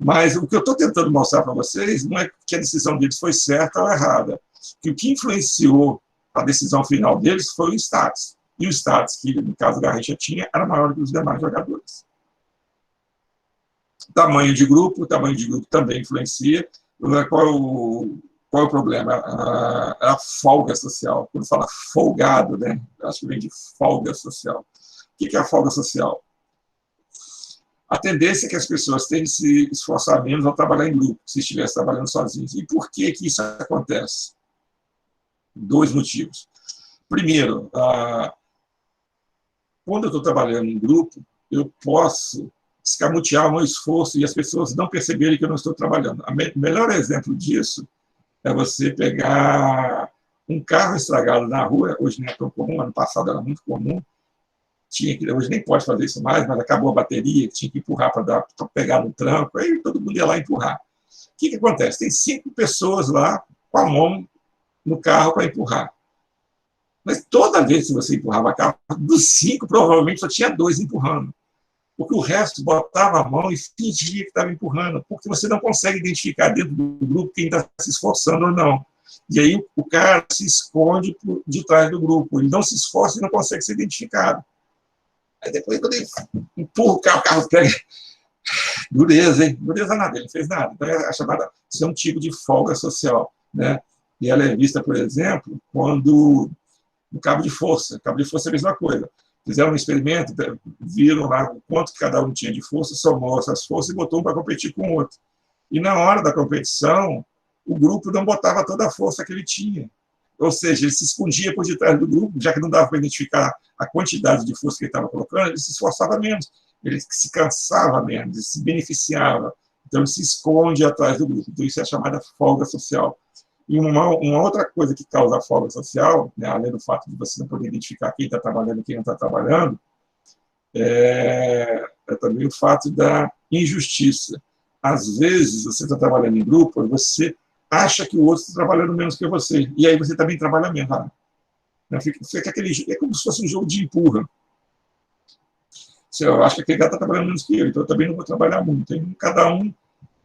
Speaker 1: Mas o que eu estou tentando mostrar para vocês não é que a decisão deles foi certa ou errada, que o que influenciou a decisão final deles foi o status. E o status que, no caso, o Garrincha tinha era maior que os demais jogadores. Tamanho de grupo também influencia. Qual é o problema? A folga social. Quando fala folgado, né? Acho que vem de folga social. O que é a folga social? A tendência é que as pessoas tenham de se esforçar menos ao trabalhar em grupo, se estivessem trabalhando sozinhos. E por que isso acontece? 2 motivos. Primeiro, quando eu estou trabalhando em grupo, eu posso escamotear o meu esforço e as pessoas não perceberem que eu não estou trabalhando. O melhor exemplo disso é você pegar um carro estragado na rua, hoje não é tão comum, ano passado era muito comum, hoje nem pode fazer isso mais, mas acabou a bateria, tinha que empurrar para pegar no tranco, aí todo mundo ia lá empurrar. O que acontece? Tem 5 pessoas lá com a mão no carro para empurrar. Mas toda vez que você empurrava carro, dos 5, provavelmente só tinha 2 empurrando. Porque o resto botava a mão e fingia que estava empurrando, porque você não consegue identificar dentro do grupo quem está se esforçando ou não. E aí o cara se esconde de trás do grupo, ele não se esforça e não consegue ser identificado. Aí depois, quando ele empurra o carro pega. Dureza, hein? Dureza nada, ele não fez nada. Então é chamada, isso é um tipo de folga social, né? E ela é vista, por exemplo, quando no cabo de força. Cabo de força é a mesma coisa. Fizeram um experimento, viram lá o quanto que cada um tinha de força, somou essas forças e botou um para competir com o outro. E na hora da competição, o grupo não botava toda a força que ele tinha. Ou seja, ele se escondia por detrás do grupo, já que não dava para identificar a quantidade de força que ele estava colocando, ele se esforçava menos, ele se cansava menos, ele se beneficiava. Então, ele se esconde atrás do grupo. Então, isso é chamada folga social. E uma outra coisa que causa a folga social, né, além do fato de você não poder identificar quem está trabalhando e quem não está trabalhando, é também o fato da injustiça. Às vezes, você está trabalhando em grupo, você acha que o outro está trabalhando menos que você, e aí você também trabalha menos. Fica é como se fosse um jogo de empurra. Eu acho que aquele cara está trabalhando menos que eu, então eu também não vou trabalhar muito. Então, cada um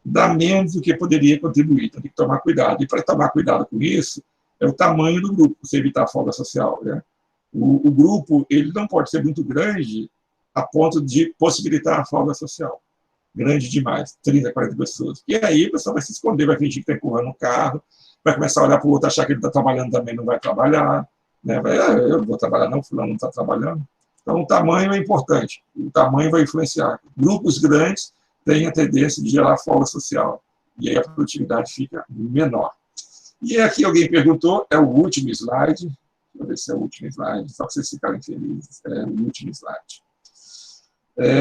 Speaker 1: dá menos do que poderia contribuir, então tem que tomar cuidado. E para tomar cuidado com isso, é o tamanho do grupo, você evitar a folga social. Né? O grupo ele não pode ser muito grande a ponto de possibilitar a folga social. Grande demais, 30, 40 pessoas. E aí a pessoa vai se esconder, vai fingir que está empurrando o carro, vai começar a olhar para o outro, achar que ele está trabalhando também, não vai trabalhar. Né? Eu não vou trabalhar não, fulano não está trabalhando. Então o tamanho é importante, o tamanho vai influenciar. Grupos grandes têm a tendência de gerar folga social, e aí a produtividade fica menor. E aqui alguém perguntou, é o último slide, deixa eu ver se é o último slide, só para vocês ficarem felizes, é o último slide.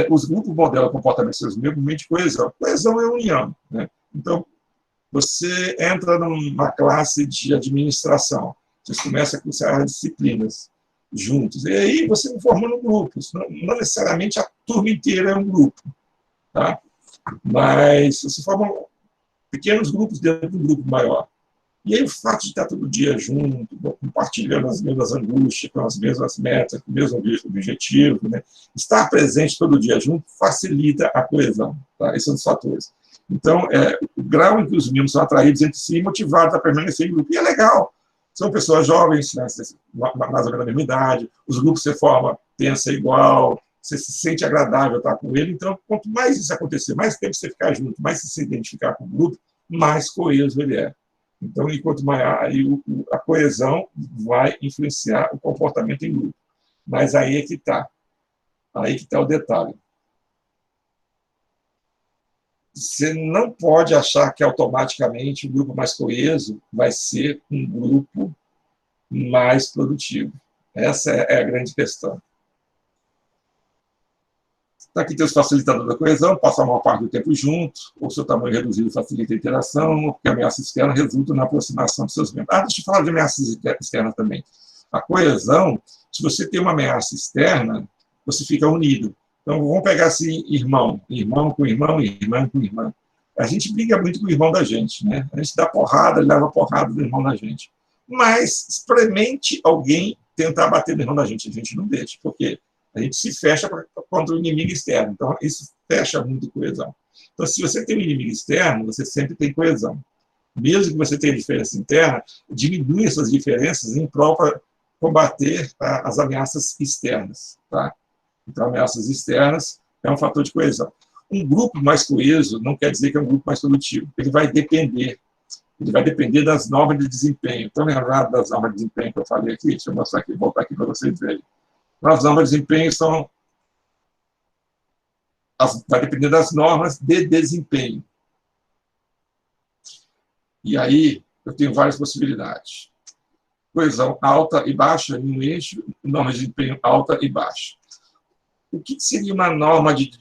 Speaker 1: Os grupos modelam comportamentos mesmo de coesão. Coesão é união. Né? Então, você entra numa classe de administração, vocês começam a cursar disciplinas juntos, e aí você vai formando grupos, não necessariamente a turma inteira é um grupo, tá? Mas você forma pequenos grupos dentro de um grupo maior. E aí o fato de estar todo dia junto, compartilhando as mesmas angústias, com as mesmas metas, com o mesmo objetivo, né? Estar presente todo dia junto facilita a coesão. Tá? Esses são os fatores. Então, o grau em que os membros são atraídos entre si e motivados a permanecer em grupo. E é legal. São pessoas jovens, né? Mais ou menos da mesma idade, os grupos que você forma pensa igual, você se sente agradável estar com ele. Então, quanto mais isso acontecer, mais tempo você ficar junto, mais você se identificar com o grupo, mais coeso ele é. Então, enquanto maior, aí a coesão vai influenciar o comportamento em grupo. Mas aí é que está. Aí que está o detalhe. Você não pode achar que automaticamente o grupo mais coeso vai ser um grupo mais produtivo. Essa é a grande questão. Aqui tem os facilitadores da coesão, passar uma parte do tempo junto, ou seu tamanho reduzido facilita a interação, ou porque a ameaça externa resulta na aproximação dos seus membros. Deixa eu falar de ameaças externas também. A coesão, se você tem uma ameaça externa, você fica unido. Então, vamos pegar assim, irmão com irmão, irmã com irmã. A gente briga muito com o irmão da gente, né? A gente dá porrada, ele leva porrada do irmão da gente. Mas, experimente alguém tentar bater no irmão da gente. A gente não deixa, porque a gente se fecha contra o inimigo externo. Então, isso fecha muito coesão. Então, se você tem um inimigo externo, você sempre tem coesão. mesmo que você tenha diferença interna, diminui essas diferenças em prol para combater as ameaças externas. Tá? Então, ameaças externas é um fator de coesão. Um grupo mais coeso não quer dizer que é um grupo mais produtivo. Ele vai depender das normas de desempenho. Estão lembrados das normas de desempenho que eu falei aqui? Deixa eu mostrar aqui, voltar aqui para vocês verem. As normas de desempenho vai depender das normas de desempenho. E aí, eu tenho várias possibilidades. Coesão alta e baixa em um eixo, norma de desempenho alta e baixa. O que seria uma norma de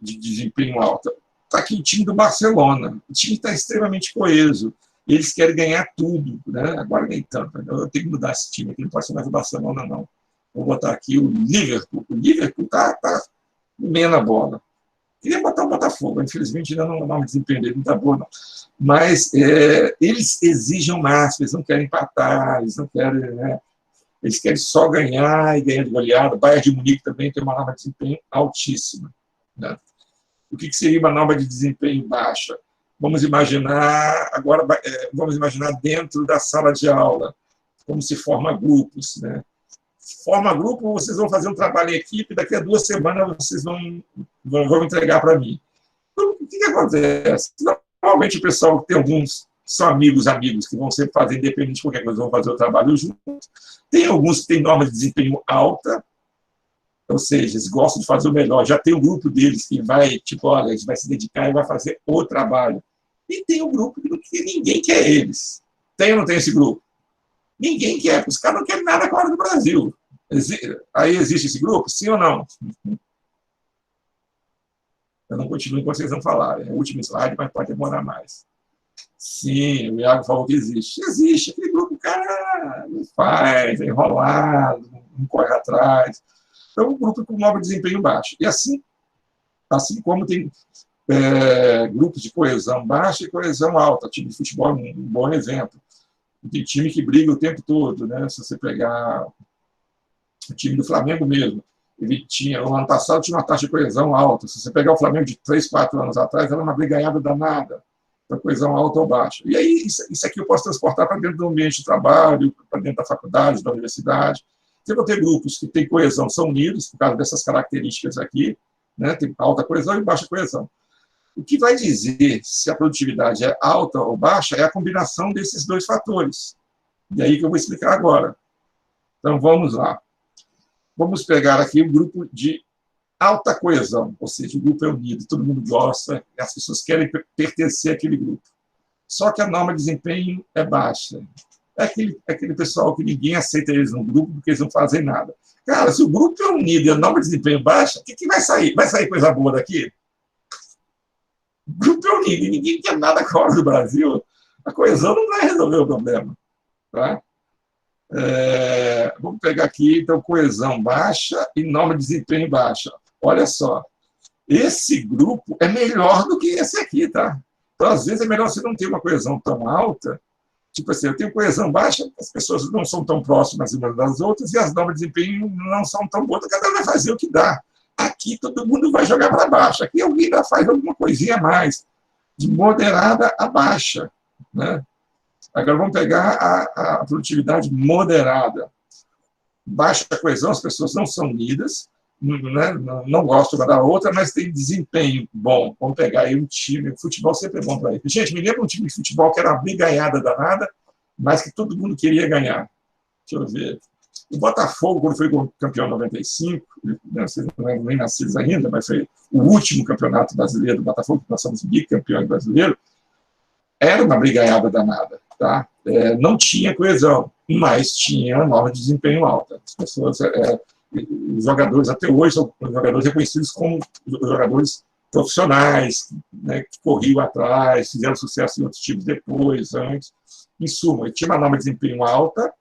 Speaker 1: desempenho alta? Está aqui o time do Barcelona. O time está extremamente coeso. Eles querem ganhar tudo. Né? Agora nem tanto. Eu tenho que mudar esse time aqui. Não pode ser mais o Barcelona, não. Vou botar aqui o Liverpool. O Liverpool está comendo a bola. Queria botar o Botafogo. Infelizmente, ainda não, a norma de desempenho dele não está boa, não. Mas eles exigem o máximo. Eles não querem empatar. Eles não querem... Né? Eles querem só ganhar e ganhar de goleada. O Bayern de Munique também tem uma norma de desempenho altíssima. Né? O que seria uma norma de desempenho baixa? Vamos imaginar dentro da sala de aula, como se forma grupos. Né? Forma grupo, vocês vão fazer um trabalho em equipe, daqui a 2 semanas vocês vão entregar para mim. Então, o que acontece? Normalmente o pessoal tem alguns... São amigos que vão sempre fazer, independente de qualquer coisa, vão fazer o trabalho juntos. Tem alguns que têm norma de desempenho alta, ou seja, eles gostam de fazer o melhor. Já tem um grupo deles que vai, olha, a gente vai se dedicar e vai fazer o trabalho. E tem um grupo que ninguém quer eles. Tem ou não tem esse grupo? Ninguém quer, porque os caras não querem nada fora do Brasil. Aí existe esse grupo? Sim ou não? Eu não continuo enquanto vocês não falarem. É o último slide, mas pode demorar mais. Sim, o Iago falou que existe. Existe. Aquele grupo, cara, não faz, é enrolado, não corre atrás. Então, um grupo com norma de desempenho baixo. E assim como tem grupos de coesão baixa e coesão alta. Time de futebol é um bom exemplo. Tem time que briga o tempo todo. Né? Se você pegar o time do Flamengo mesmo, o ano passado tinha uma taxa de coesão alta. Se você pegar o Flamengo de 3, 4 anos atrás, era uma brigaiada danada. Para coesão alta ou baixa. E aí, isso aqui eu posso transportar para dentro do ambiente de trabalho, para dentro da faculdade, da universidade. Você vai ter grupos que têm coesão, são unidos, por causa dessas características aqui, né? Tem alta coesão e baixa coesão. O que vai dizer se a produtividade é alta ou baixa é a combinação desses 2 fatores. E aí que eu vou explicar agora. Então, vamos lá. Vamos pegar aqui o grupo de alta coesão, ou seja, o grupo é unido, todo mundo gosta, as pessoas querem pertencer àquele grupo. Só que a norma de desempenho é baixa. É aquele pessoal que ninguém aceita eles no grupo porque eles não fazem nada. Cara, se o grupo é unido e a norma de desempenho baixa, o que vai sair? Vai sair coisa boa daqui? O grupo é unido e ninguém quer nada fora do Brasil. A coesão não vai resolver o problema. Tá? Vamos pegar aqui, então, coesão baixa e norma de desempenho baixa. Olha só, esse grupo é melhor do que esse aqui, tá? Então, às vezes, é melhor você não ter uma coesão tão alta. Tipo assim, eu tenho coesão baixa, as pessoas não são tão próximas umas das outras e as normas de desempenho não são tão boas, cada um vai fazer o que dá. Aqui, todo mundo vai jogar para baixo. Aqui, alguém ainda faz alguma coisinha a mais, de moderada a baixa, né? Agora, vamos pegar a produtividade moderada. Baixa coesão, as pessoas não são unidas, né? Não gostam uma da outra, mas tem desempenho bom. Vamos pegar aí um time, o futebol sempre é bom para ele. Gente, me lembra um time de futebol que era uma brigaiada danada, mas que todo mundo queria ganhar. Deixa eu ver. O Botafogo, quando foi campeão em 95, né, vocês não eram nem nascidos ainda, mas foi o último campeonato brasileiro do Botafogo, que nós somos bicampeões brasileiros, era uma brigaiada danada. Tá? Não tinha coesão, mas tinha norma de desempenho alta. As pessoas... os jogadores até hoje são jogadores reconhecidos como jogadores profissionais, né, que corriam atrás, fizeram sucesso em outros times depois, antes. Em suma, tinha uma norma de desempenho alta,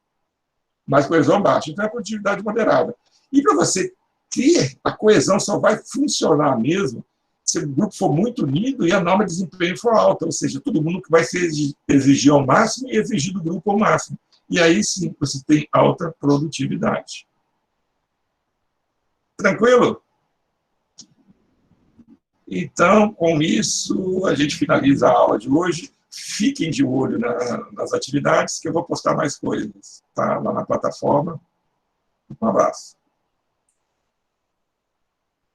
Speaker 1: mas coesão baixa. Então, é a produtividade moderada. E para você ter, a coesão só vai funcionar mesmo se o grupo for muito unido e a norma de desempenho for alta, ou seja, todo mundo que vai se exigir ao máximo e exigir do grupo ao máximo. E aí sim você tem alta produtividade. Tranquilo? Então, com isso, a gente finaliza a aula de hoje. fiquem de olho nas atividades, que eu vou postar mais coisas, tá? Lá na plataforma. Um abraço.